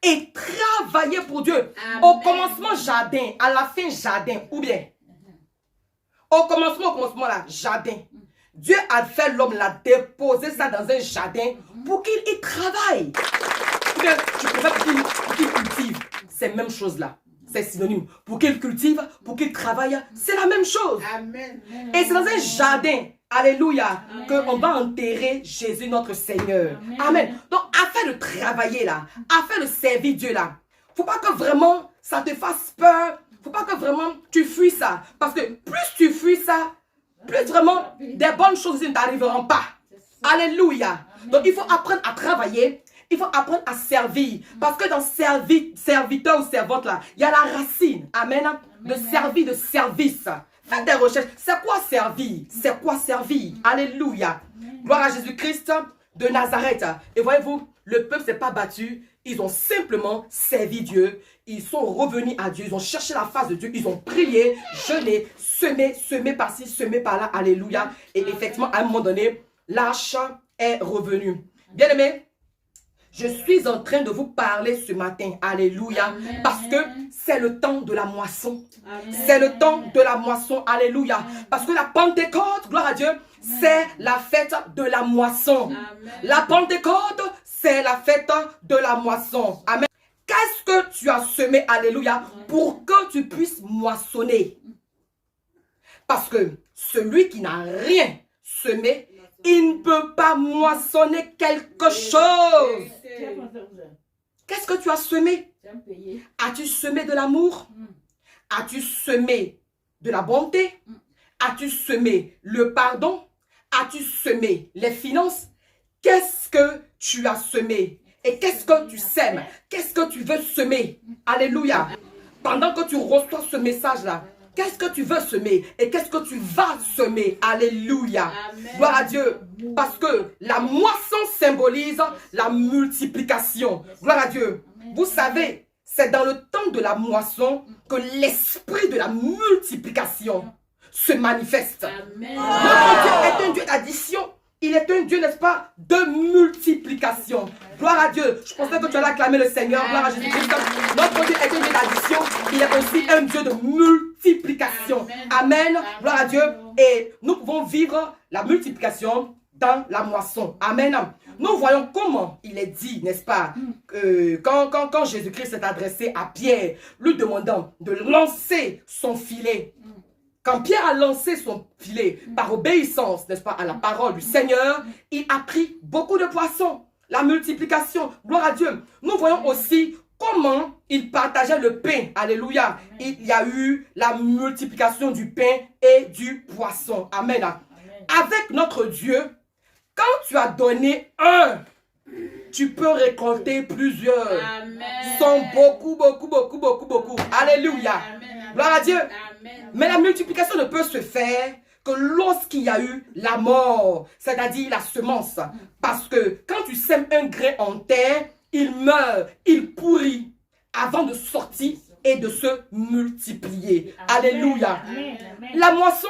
Et travailler pour Dieu. Amen. Au commencement, jardin, à la fin, jardin, ou bien au commencement là, jardin. Dieu a fait l'homme, l'a déposé ça dans un jardin pour qu'il y travaille. Ou bien, tu préfères pour qu'il cultive. C'est la même chose là. C'est synonyme. Pour qu'il cultive, pour qu'il travaille, c'est la même chose. Amen. Et c'est dans un jardin, alléluia, qu'on va enterrer Jésus notre Seigneur. Amen. Amen. Donc, afin de travailler là, afin de servir Dieu là, faut pas que vraiment ça te fasse peur. Faut pas que vraiment tu fuis ça. Parce que plus tu fuis ça, plus vraiment des bonnes choses ne t'arriveront pas. Alléluia. Amen. Donc, il faut apprendre à travailler. Il faut apprendre à servir. Parce que dans serviteur ou servante là, il y a la racine. Amen. De servir, de service. Faites des recherches. C'est quoi servir? C'est quoi servir? Alléluia. Gloire à Jésus-Christ de Nazareth. Et voyez-vous, le peuple ne s'est pas battu. Ils ont simplement servi Dieu. Ils sont revenus à Dieu. Ils ont cherché la face de Dieu. Ils ont prié, jeûné, semé par-ci, semé par-là. Alléluia. Et effectivement, à un moment donné, l'arche est revenue. Bien-aimés, je suis en train de vous parler ce matin. Alléluia. Amen. Parce que c'est le temps de la moisson. C'est le temps de la moisson. Alléluia. Amen. Parce que la Pentecôte, gloire à Dieu, c'est la fête de la moisson. Amen. La Pentecôte, c'est la fête de la moisson. Amen. Qu'est-ce que tu as semé, alléluia, pour que tu puisses moissonner? Parce que celui qui n'a rien semé, il ne peut pas moissonner quelque chose. Qu'est-ce que tu as semé? As-tu semé de l'amour? As-tu semé de la bonté? As-tu semé le pardon? As-tu semé les finances? qu'est-ce que tu as semé et qu'est-ce que tu sèmes, qu'est-ce que tu veux semer. Alléluia. Pendant que tu reçois ce message-là, qu'est-ce que tu veux semer et qu'est-ce que tu vas semer. Alléluia. Amen. Gloire à Dieu. Parce que la moisson symbolise la multiplication. Gloire à Dieu. Amen. Vous savez, c'est dans le temps de la moisson que l'esprit de la multiplication se manifeste. Amen. Notre Dieu est un Dieu d'addition. Il est un Dieu, n'est-ce pas, de multiplication. Gloire à Dieu. Je pensais que tu allais acclamer le Seigneur. Gloire à Jésus-Christ. Notre Dieu est un Dieu d'addition. Il est aussi un Dieu de multiplication. Amen. Gloire à Dieu. Et nous pouvons vivre la multiplication dans la moisson. Amen. Nous voyons comment il est dit, n'est-ce pas, quand Jésus-Christ s'est adressé à Pierre, lui demandant de lancer son filet. Quand Pierre a lancé son filet par obéissance, n'est-ce pas, à la parole du Seigneur, il a pris beaucoup de poissons. La multiplication, gloire à Dieu. Nous voyons aussi comment il partageait le pain. Alléluia. Il y a eu la multiplication du pain et du poisson. Amen. Avec notre Dieu, quand tu as donné un, tu peux récolter plusieurs. Amen. Sont beaucoup. Alléluia. Amen. Gloire à Dieu. Amen. Mais la multiplication ne peut se faire que lorsqu'il y a eu la mort, c'est-à-dire la semence. Parce que quand tu sèmes un grain en terre, il meurt, il pourrit avant de sortir et de se multiplier. Amen. Alléluia. Amen. La moisson,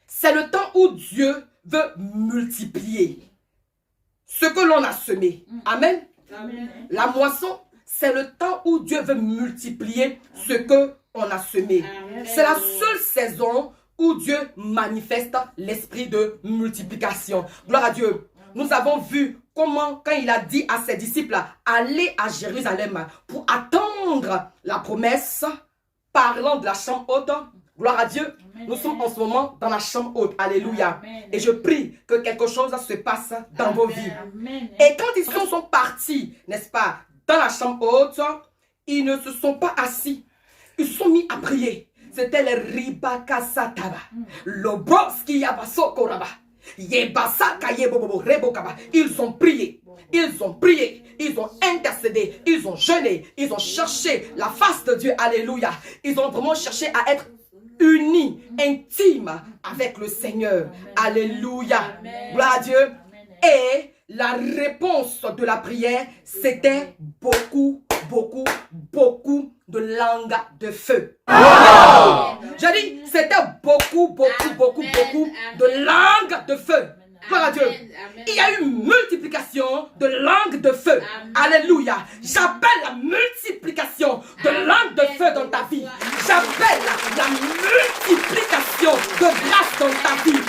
c'est le temps où Dieu veut multiplier ce que l'on a semé. Amen. Amen. La moisson, c'est le temps où Dieu veut multiplier ce que on a semé. C'est la seule saison où Dieu manifeste l'esprit de multiplication. Gloire à Dieu. Nous avons vu comment, quand il a dit à ses disciples, allez à Jérusalem pour attendre la promesse, parlant de la chambre haute. Gloire à Dieu. Nous sommes en ce moment dans la chambre haute. Alléluia. Et je prie que quelque chose se passe dans vos vies. Et quand ils sont partis, n'est-ce pas, dans la chambre haute, ils ne se sont pas assis. Ils se sont mis à prier. C'était les Ribakasataba. Lobroski Yabasokoraba. Ils ont prié. Ils ont prié. Ils ont intercédé. Ils ont jeûné. Ils ont cherché la face de Dieu. Alléluia. Ils ont vraiment cherché à être unis, intimes avec le Seigneur. Alléluia. Gloire à Dieu. Et la réponse de la prière, c'était beaucoup de langues de feu. Je dis, c'était beaucoup de langues de feu. Gloire à Dieu. Il y a eu multiplication de langues de feu. Alléluia. J'appelle la multiplication de langues de feu dans ta vie. J'appelle la multiplication de grâce dans ta vie.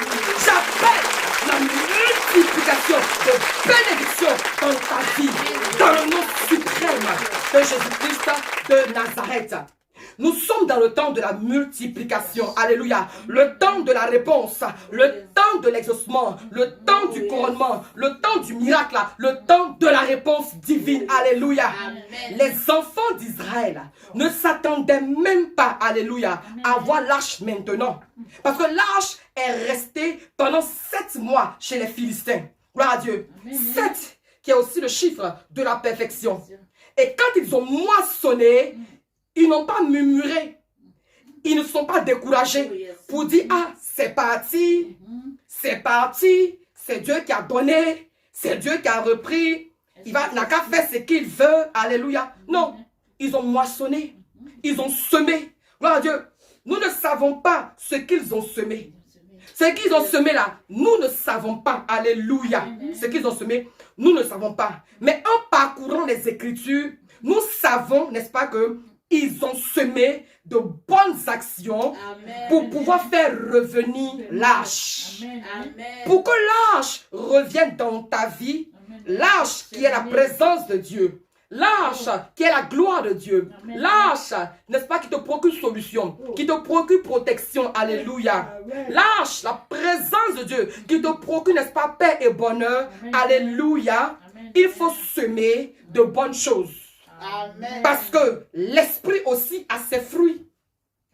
J'appelle la multiplication de bénédiction dans ta vie. Dans le nom suprême de Jésus-Christ de Nazareth. Nous sommes dans le temps de la multiplication. Alléluia. Le temps de la réponse. Le temps de l'exaucement. Le temps du couronnement. Le temps du miracle. Le temps de la réponse divine. Alléluia. Amen. Les enfants d'Israël ne s'attendaient même pas, alléluia, à voir l'arche maintenant. Parce que l'arche est restée pendant 7 mois chez les Philistins. Gloire à Dieu. 7 qui est aussi le chiffre de la perfection. Et quand ils ont moissonné, ils n'ont pas murmuré. Ils ne sont pas découragés pour dire, ah, c'est parti, c'est Dieu qui a donné, c'est Dieu qui a repris, il n'a qu'à faire ce qu'il veut, alléluia. Non, ils ont moissonné, ils ont semé. Gloire à Dieu, nous ne savons pas ce qu'ils ont semé. Ce qu'ils ont semé là, nous ne savons pas, alléluia. Ce qu'ils ont semé, nous ne savons pas. Mais en parcourant les Écritures, nous savons, n'est-ce pas, que ils ont semé de bonnes actions. Amen. Pour pouvoir faire revenir l'arche. Pour que l'arche revienne dans ta vie, l'arche qui est la présence de Dieu, l'arche qui est la gloire de Dieu, l'arche, n'est-ce pas, qui te procure solution, qui te procure protection, alléluia. L'arche, la présence de Dieu, qui te procure, n'est-ce pas, paix et bonheur, alléluia. Il faut semer de bonnes choses. Amen. Parce que l'esprit aussi a ses fruits.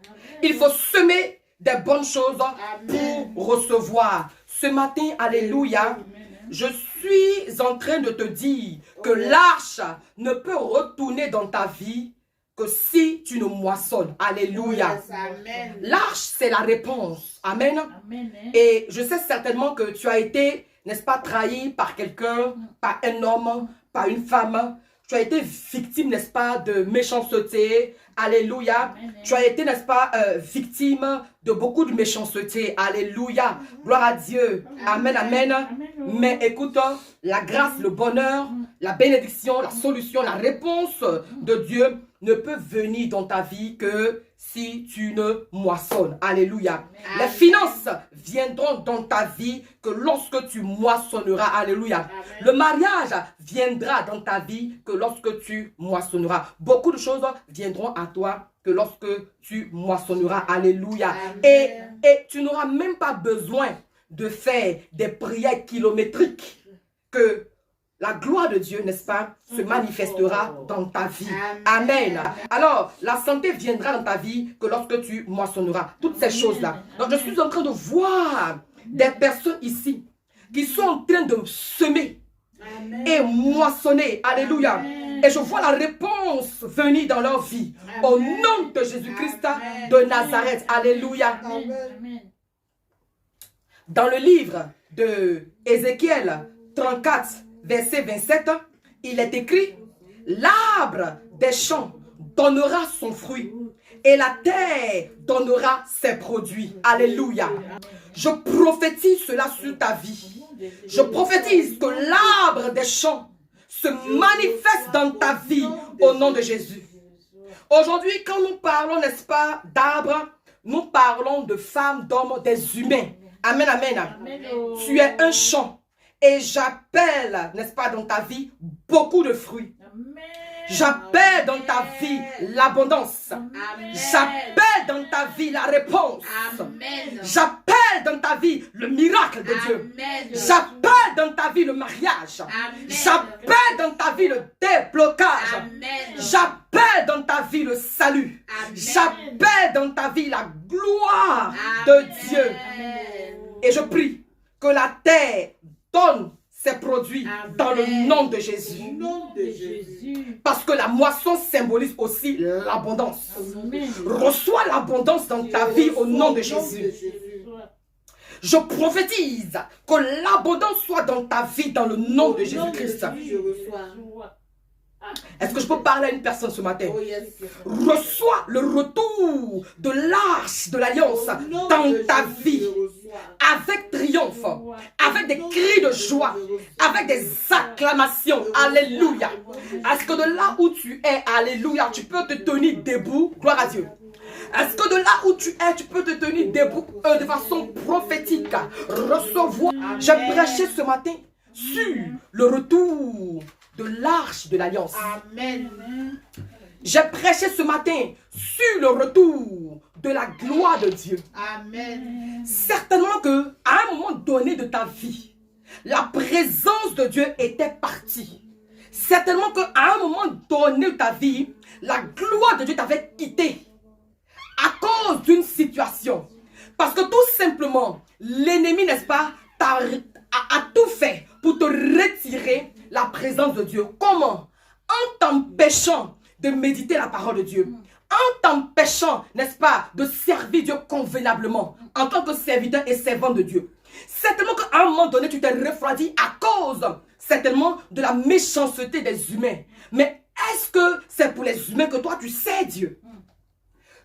Amen. Il faut semer des bonnes choses. Amen. Pour recevoir. Ce matin, alléluia, je suis en train de te dire que l'arche ne peut retourner dans ta vie que si tu ne moissonnes. Alléluia. L'arche, c'est la réponse. Amen. Et je sais certainement que tu as été, n'est-ce pas, trahi par quelqu'un, par un homme, par une femme. Tu as été victime, n'est-ce pas, de méchanceté. Alléluia. Tu as été, n'est-ce pas, victime de beaucoup de méchanceté. Alléluia. Gloire à Dieu. Amen, amen. Mais écoute, la grâce, le bonheur, la bénédiction, la solution, la réponse de Dieu ne peut venir dans ta vie que si tu ne moissonnes. Alléluia. Les finances viendront dans ta vie que lorsque tu moissonneras. Alléluia. Le mariage viendra dans ta vie que lorsque tu moissonneras. Beaucoup de choses viendront à toi que lorsque tu moissonneras. Alléluia. Et tu n'auras même pas besoin de faire des prières kilométriques que la gloire de Dieu, n'est-ce pas, se manifestera dans ta vie. Amen. Alors, la santé viendra dans ta vie que lorsque tu moissonneras. Toutes ces choses-là. Donc, je suis en train de voir des personnes ici qui sont en train de semer et moissonner. Alléluia. Et je vois la réponse venir dans leur vie. Au nom de Jésus-Christ de Nazareth. Alléluia. Dans le livre de Ézéchiel 34, verset 27, il est écrit: l'arbre des champs donnera son fruit et la terre donnera ses produits. Alléluia. Je prophétise cela sur ta vie. Je prophétise que l'arbre des champs se manifeste dans ta vie au nom de Jésus. Aujourd'hui, quand nous parlons, n'est-ce pas, d'arbres, nous parlons de femmes, d'hommes, des humains. Amen, amen. Amen. Tu es un champ. Et j'appelle, n'est-ce pas, dans ta vie, beaucoup de fruits. J'appelle dans ta vie l'abondance. J'appelle dans ta vie la réponse. J'appelle dans ta vie le miracle de Dieu. J'appelle dans ta vie le mariage. J'appelle dans ta vie le déblocage. J'appelle dans ta vie le salut. J'appelle dans ta vie la gloire de Dieu. Et je prie que la terre donne ses produits dans le nom de Jésus. Parce que la moisson symbolise aussi l'abondance. Reçois l'abondance dans ta vie au nom de Jésus. Je prophétise que l'abondance soit dans ta vie dans le nom de Jésus-Christ. Est-ce que je peux parler à une personne ce matin? Reçois le retour de l'arche de l'alliance dans ta vie. Avec triomphe, avec des cris de joie, avec des acclamations. Alléluia. Est-ce que de là où tu es, alléluia, tu peux te tenir debout? Gloire à Dieu. Est-ce que de là où tu es, tu peux te tenir debout de façon prophétique? Recevoir. J'ai prêché ce matin sur le retour de l'arche de l'alliance. Amen. J'ai prêché ce matin sur le retour de la gloire de Dieu. Amen. Certainement que à un moment donné de ta vie, la présence de Dieu était partie. Certainement qu'à un moment donné de ta vie, la gloire de Dieu t'avait quitté à cause d'une situation. Parce que tout simplement, l'ennemi, n'est-ce pas, a tout fait pour te retirer la présence de Dieu. Comment? En t'empêchant de méditer la parole de Dieu. En t'empêchant, n'est-ce pas, de servir Dieu convenablement en tant que serviteur et servant de Dieu. Certainement qu'à un moment donné, tu t'es refroidi à cause, certainement, de la méchanceté des humains. Mais est-ce que c'est pour les humains que toi, tu sais Dieu?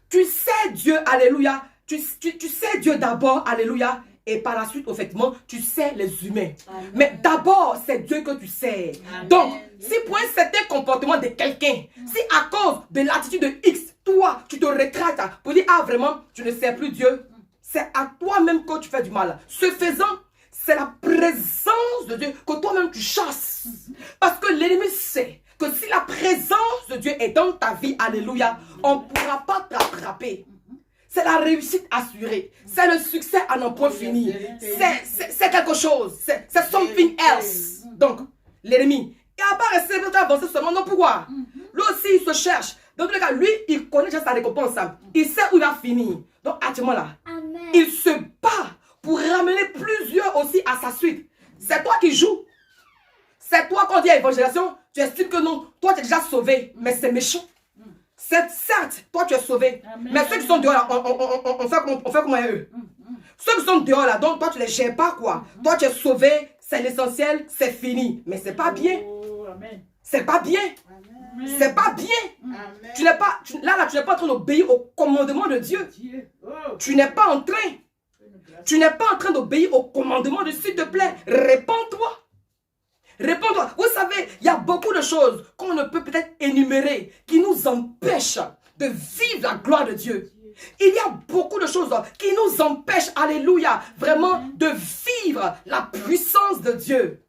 Tu sais Dieu, alléluia. Tu sais Dieu d'abord, alléluia. Et par la suite, effectivement, tu sais les humains. Amen. Mais d'abord, c'est Dieu que tu sais. Amen. Donc, si pour un certain comportement de quelqu'un, si à cause de l'attitude de X, toi, tu te retraites pour dire, ah vraiment, tu ne sais plus Dieu, c'est à toi-même que tu fais du mal. Ce faisant, c'est la présence de Dieu que toi-même tu chasses. Parce que l'ennemi sait que si la présence de Dieu est dans ta vie, alléluia, on ne pourra pas t'attraper. C'est la réussite assurée. C'est le succès à n'en point fini. C'est quelque chose. C'est something else. Donc, l'ennemi, il n'a pas resté pour avancer seulement. Non, pourquoi? Lui aussi, il se cherche. Dans tous les cas, lui, il connaît déjà sa récompense. Il sait où il va finir. Donc, actuellement là, il se bat pour ramener plusieurs aussi à sa suite. C'est toi qui joues. C'est toi quand on dit évangélisation, tu estimes que non, toi tu es déjà sauvé, mais c'est méchant. Certes, toi tu es sauvé, mais ceux qui sont dehors là, on fait comment eux? Ceux qui sont dehors là, donc toi tu les gères pas quoi. Toi tu es sauvé, c'est l'essentiel, c'est fini. Mais c'est pas bien. C'est pas bien. C'est pas bien. Tu n'es pas, tu n'es pas en train d'obéir au commandement de Dieu. Tu n'es pas en train. Tu n'es pas en train d'obéir au commandement de s'il te plaît. Réponds-toi. Réponds-toi. Vous savez, il y a beaucoup de choses qu'on ne peut peut-être énumérer qui nous empêchent de vivre la gloire de Dieu. Il y a beaucoup de choses qui nous empêchent, alléluia, vraiment de vivre la puissance de Dieu.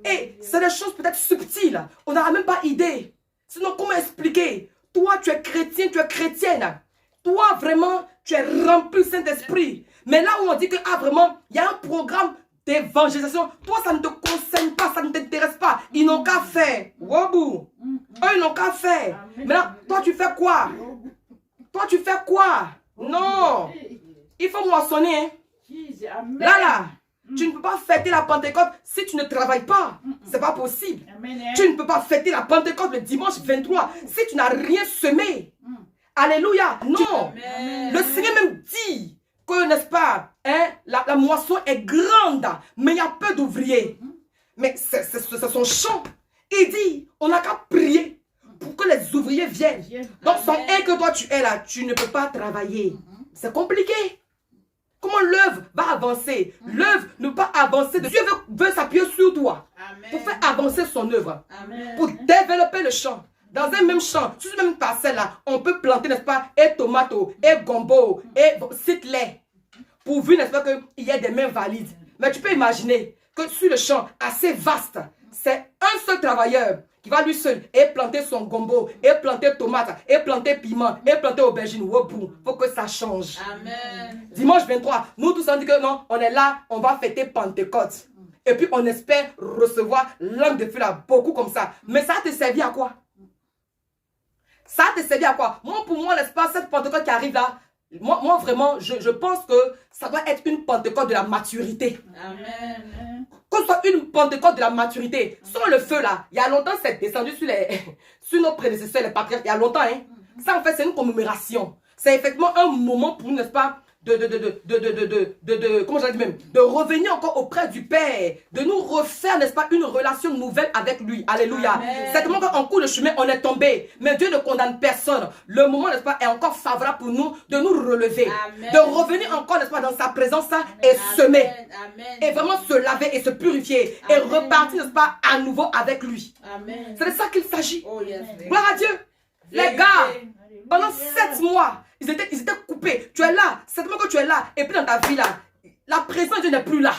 Et c'est des choses peut-être subtiles. On n'aura même pas idée. Sinon, comment expliquer? Toi, tu es chrétien, tu es chrétienne. Toi, vraiment, tu es rempli du Saint-Esprit. Mais là où on dit que, ah, vraiment, il y a un programme d'évangélisation. Toi, ça ne te concerne pas, ça ne t'intéresse pas. Ils n'ont qu'à faire. Wobou. Eux, ils n'ont qu'à faire. Maintenant, toi, tu fais quoi? Toi, tu fais quoi? Non. Il faut moissonner. Hein. Là. Tu ne peux pas fêter la Pentecôte si tu ne travailles pas. C'est pas possible. Tu ne peux pas fêter la Pentecôte le dimanche 23 si tu n'as rien semé. Alléluia. Non. Le Seigneur même dit que, n'est-ce pas, hein, la moisson est grande, mais il y a peu d'ouvriers. Mais c'est son chant. Il dit, on n'a qu'à prier pour que les ouvriers viennent. Donc, sans un que toi tu es là, tu ne peux pas travailler. C'est compliqué. Comment l'œuvre va avancer? L'œuvre ne peut pas avancer. Dieu veut s'appuyer sur toi pour faire avancer son œuvre. Pour développer le champ. Dans un même champ, sur cette même parcelle-là, on peut planter, n'est-ce pas, et tomato, et gombo, et citlé. Pourvu, n'est-ce pas, qu'il y ait des mains valides. Mais tu peux imaginer que sur le champ assez vaste, c'est un seul travailleur qui va lui seul et planter son gombo, et planter tomate, et planter piment, et planter aubergine. Il faut que ça change. Amen. Dimanche 23, nous tous on dit que non, on est là, on va fêter Pentecôte. Et puis on espère recevoir l'âme de feu là, beaucoup comme ça. Mais ça te servir à quoi? Ça te servir à quoi? Moi, pour moi, n'est-ce pas, cette Pentecôte qui arrive là, moi vraiment, je pense que ça doit être une Pentecôte de la maturité. Amen. Que ce soit une Pentecôte de la maturité. Sans le feu là, il y a longtemps, c'est descendu sur nos prédécesseurs, les patriarches, il y a longtemps. Hein. Ça, en fait, c'est une commémoration. C'est effectivement un moment pour nous, n'est-ce pas, comment j'allais dire même, de revenir encore auprès du Père, de nous refaire, n'est-ce pas, une relation nouvelle avec lui. Alléluia. Certainement qu'en cours de chemin, on est tombé, mais Dieu ne condamne personne. Le moment, n'est-ce pas, est encore favorable pour nous de nous relever, Amen. De revenir encore, n'est-ce pas, dans sa présence et semer, et vraiment se laver et se purifier, Amen. Et repartir, n'est-ce pas, à nouveau avec lui. C'est de ça qu'il s'agit. Oh, yes. Gloire à Dieu. Les gars, pendant 7 mois, ils étaient coupés. Tu es là, certainement que tu es là. Et puis dans ta vie là, la présence de Dieu n'est plus là.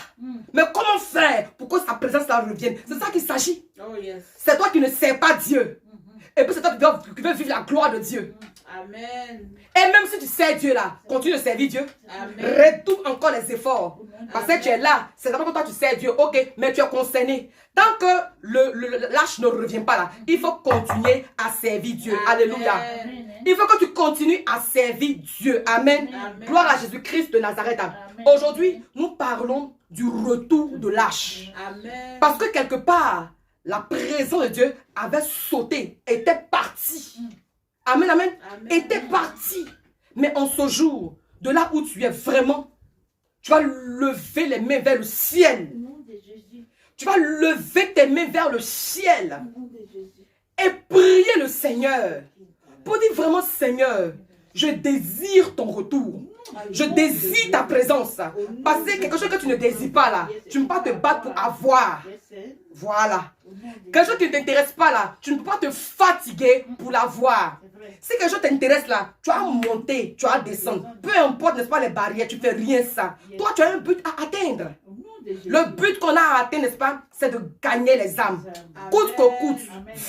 Mais comment faire pour que sa présence là revienne? C'est ça qu'il s'agit. Oh, yes. C'est toi qui ne sais pas Dieu. Et puis c'est toi qui veux vivre la gloire de Dieu. Amen. Et même si tu sais Dieu là, continue de servir Dieu. Redouble encore les efforts. Parce que tu es là, c'est d'abord que toi tu sais Dieu, ok, mais tu es concerné. Tant que l'âge ne revient pas là, il faut continuer à servir Dieu. Amen. Alléluia. Il faut que tu continues à servir Dieu. Amen. Amen. Gloire à Jésus-Christ de Nazareth. Aujourd'hui, nous parlons du retour de l'âge. Parce que quelque part, la présence de Dieu avait sauté, était partie. Amen, amen, amen. Était partie. Mais en ce jour, de là où tu es vraiment, tu vas lever les mains vers le ciel. Tu vas lever tes mains vers le ciel. Et prier le Seigneur. Pour dire vraiment, Seigneur, je désire ton retour. Je désire ta présence. Parce que quelque chose que tu ne désires pas là, tu ne peux pas te battre pour avoir. Voilà. Quelque chose qui ne t'intéresse pas là, tu ne peux pas te fatiguer pour l'avoir. Si quelque chose t'intéresse là, tu as monter, tu as descendre. Peu importe, n'est-ce pas, les barrières, tu ne fais rien ça. Toi, tu as un but à atteindre. Le but qu'on a à atteindre, n'est-ce pas, c'est de gagner les âmes. Coûte que coûte,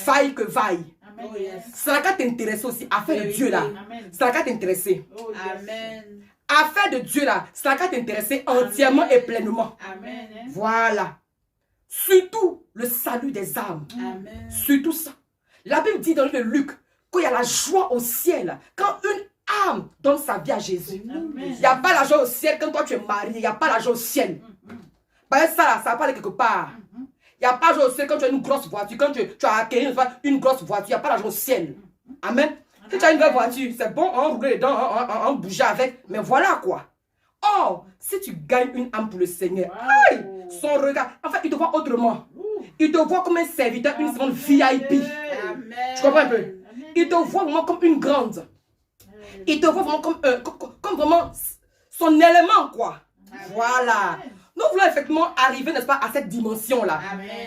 vaille que vaille. Ça n'a qu'à t'intéresser aussi. Affaire de Dieu là, ça n'a qu'à t'intéresser. Amen. Affaire de Dieu là, ça n'a qu'à t'intéresser entièrement et pleinement. Amen. Voilà. Surtout le salut des âmes. Amen. Surtout ça. La Bible dit dans le livre de Luc qu'il y a la joie au ciel quand une âme donne sa vie à Jésus. Il n'y a pas la joie au ciel quand toi tu es marié. Il n'y a pas la joie au ciel. Parce que ça va pas aller quelque part. Il n'y a pas genre, quand tu as une grosse voiture, quand tu as acquis une grosse voiture, il n'y a pas l'argent au ciel. Amen. Si tu as une belle voiture, c'est bon, on roule dedans, on bouge avec, mais voilà quoi. Oh, si tu gagnes une âme pour le Seigneur, aïe, son regard, en fait, il te voit autrement. Il te voit comme un serviteur, une seconde VIP. Tu comprends un peu? Il te voit vraiment comme une grande. Il te voit vraiment comme vraiment son élément, quoi. Voilà. Nous voulons effectivement arriver, n'est-ce pas, à cette dimension-là.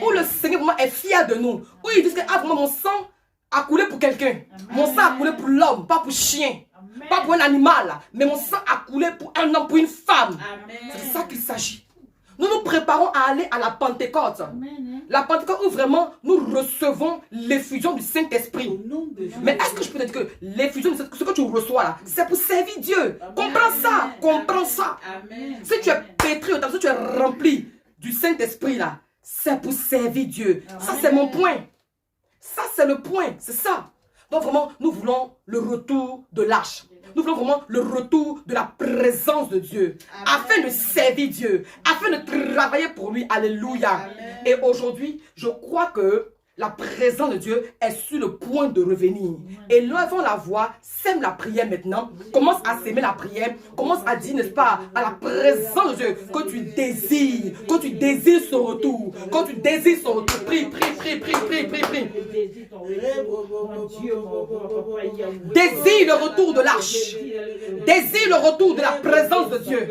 Où le Seigneur vraiment est fier de nous. Où il dit que vraiment mon sang a coulé pour quelqu'un. Mon sang a coulé pour l'homme, pas pour chien. Pas pour un animal. Mais mon sang a coulé pour un homme, pour une femme. C'est de ça qu'il s'agit. Nous nous préparons à aller à la Pentecôte. La Pentecôte où vraiment nous recevons l'effusion du Saint-Esprit. Mais est-ce que je peux te dire que l'effusion, ce que tu reçois là, c'est pour servir Dieu. Comprends ça, comprends ça. Si tu es pétri, si tu es rempli du Saint-Esprit là, c'est pour servir Dieu. Ça c'est mon point. Ça c'est le point, c'est ça. Donc vraiment, nous voulons le retour de l'arche. Nous voulons vraiment le retour de la présence de Dieu. Afin de servir Dieu. Afin de travailler pour lui. Alléluia. Et aujourd'hui, je crois que la présence de Dieu est sur le point de revenir. Et levons la voix, sème la prière maintenant. Commence à s'aimer la prière. Commence à dire, n'est-ce pas, à la présence de Dieu que tu désires. Que tu désires son retour. Que tu désires son retour. Prie, prie, prie, prie, prie, prie, prie. Désire le retour de l'arche. Désire le retour de la présence de Dieu.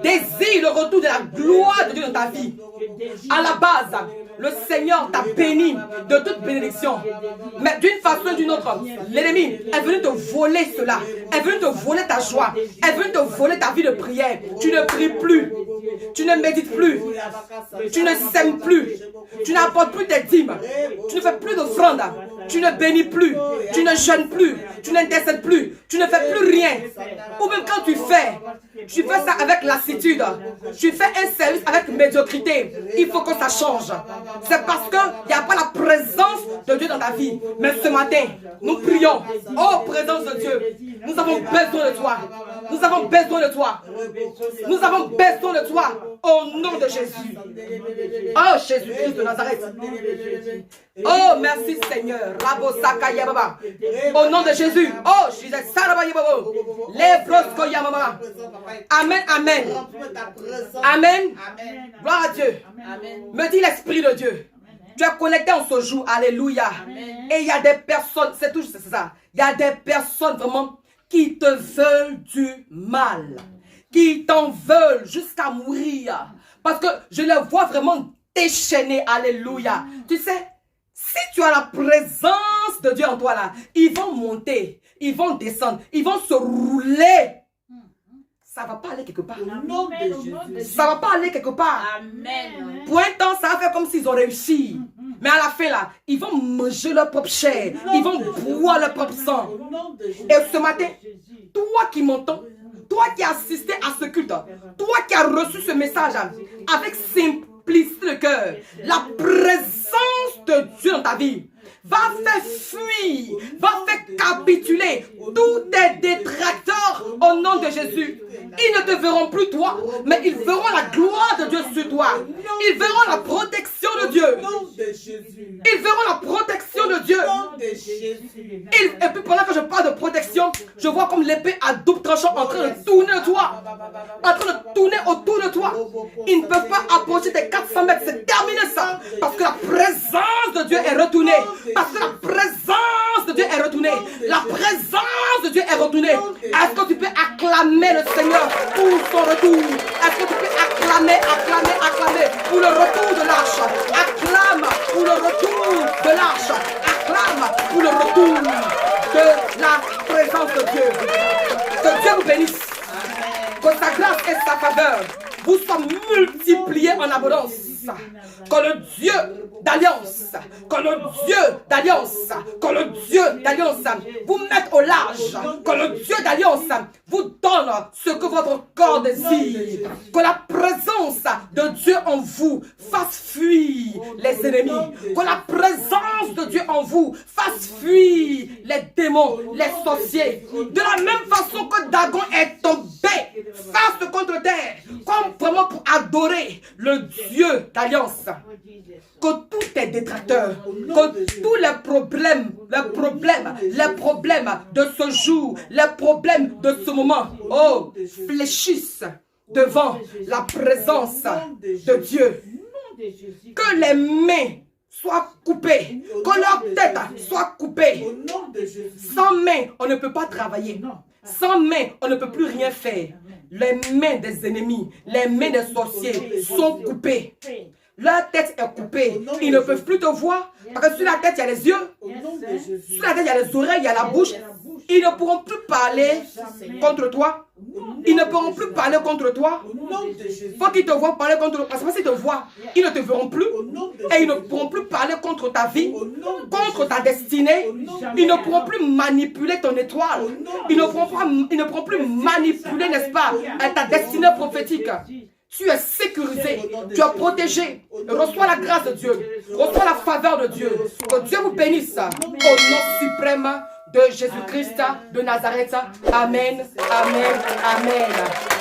Désire le retour de la gloire de Dieu dans ta vie. À la base, le Seigneur t'a béni de toute bénédiction. Mais d'une façon ou d'une autre, l'ennemi est venu te voler cela. Est venu te voler ta joie. Est venu te voler ta vie de prière. Tu ne pries plus. Tu ne médites plus. Tu ne sèmes plus. Tu n'apportes plus tes dîmes. Tu ne fais plus d'offrandes. Tu ne bénis plus. Tu ne jeûnes plus. Tu n'intercèdes plus. Tu ne fais plus rien. Ou même quand tu fais ça avec lassitude. Tu fais un service avec médiocrité. Il faut que ça change. C'est parce qu'il n'y a pas la présence de Dieu dans ta vie. Mais ce matin, nous prions. Oh, présence de Dieu. Nous avons besoin de toi. Nous avons besoin de toi. Nous avons besoin de toi. Au nom de Jésus. Oh, Jésus-Christ de Nazareth. Oh, merci Seigneur. Au nom de Jésus. Oh, Jésus. Amen, amen. Amen. Gloire à Dieu. Me dit l'Esprit de Dieu. Tu es connecté en ce jour. Alléluia. Et il y a des personnes, c'est tout c'est ça. Il y a des personnes vraiment qui te veulent du mal. Qui t'en veulent jusqu'à mourir. Parce que je les vois vraiment déchaînés. Alléluia. Tu sais, si tu as la présence de Dieu en toi là, ils vont monter, ils vont descendre, ils vont se rouler. Ça ne va pas aller quelque part. Ça ne va pas aller quelque part. Amen. Pour un temps, ça va faire comme s'ils ont réussi. Mais à la fin là, ils vont manger leur propre chair. Ils vont boire leur propre sang. Et ce matin, toi qui m'entends, toi qui as assisté à ce culte, toi qui as reçu ce message avec simplicité de cœur, la présence de Dieu dans ta vie va faire fuir, va faire capituler tous tes détracteurs au nom de Jésus. Ils ne te verront plus toi, mais ils verront la gloire de Dieu sur toi. Ils verront la protection de Dieu. Ils verront la protection de Dieu. Et puis pendant que je parle de protection, je vois comme l'épée à double tranchant en train de tourner de toi. En train de tourner autour de toi. Ils ne peuvent pas approcher tes 400 mètres. C'est terminé ça. Parce que la présence de Dieu est retournée. Parce que la présence de Dieu est retournée. La présence de Dieu est retournée. Est-ce que tu peux acclamer le Seigneur pour son retour? Est-ce que tu peux acclamer pour le retour de l'arche? Acclame pour le retour de l'arche. Acclame pour le retour de la présence de Dieu. Que Dieu vous bénisse. Que sa grâce et sa faveur vous soient multipliées en abondance. que le Dieu d'alliance, que le Dieu d'alliance, que le Dieu d'alliance vous mette au large, que le Dieu d'alliance vous donne ce que votre corps désire, que la présence de Dieu en vous fasse fuir les ennemis, que la présence de Dieu en vous fasse fuir les démons, les sorciers, de la même façon que Dagon est tombé face contre terre, comme vraiment pour adorer le Dieu d'alliance. Que tous tes détracteurs, que tous les problèmes de ce jour, les problèmes de ce moment, oh, fléchissent devant la présence de Dieu. Que les mains soient coupées, que leur tête soit coupée. Sans main, on ne peut pas travailler. Sans main, on ne peut plus rien faire. Les mains des ennemis, les mains des sorciers sont coupées. Leur tête est coupée. Ils ne peuvent plus te voir. Parce que sur la tête, il y a les yeux. Sur la tête, il y a les oreilles, il y a la bouche. Ils ne pourront plus parler contre toi. Ils ne pourront plus parler contre toi. Il faut qu'ils te voient parler contre toi. Parce que s'ils te voient, ils ne te verront plus. Et ils ne pourront plus parler contre ta vie, contre ta destinée. Ils ne pourront plus manipuler ton étoile. Ils ne pourront plus manipuler, n'est-ce pas, ta destinée prophétique. Tu es sécurisé, tu es protégé. Reçois la grâce de Dieu, reçois la faveur de Dieu. Que Dieu vous bénisse au nom suprême de Jésus-Christ de Nazareth. Amen, amen, amen.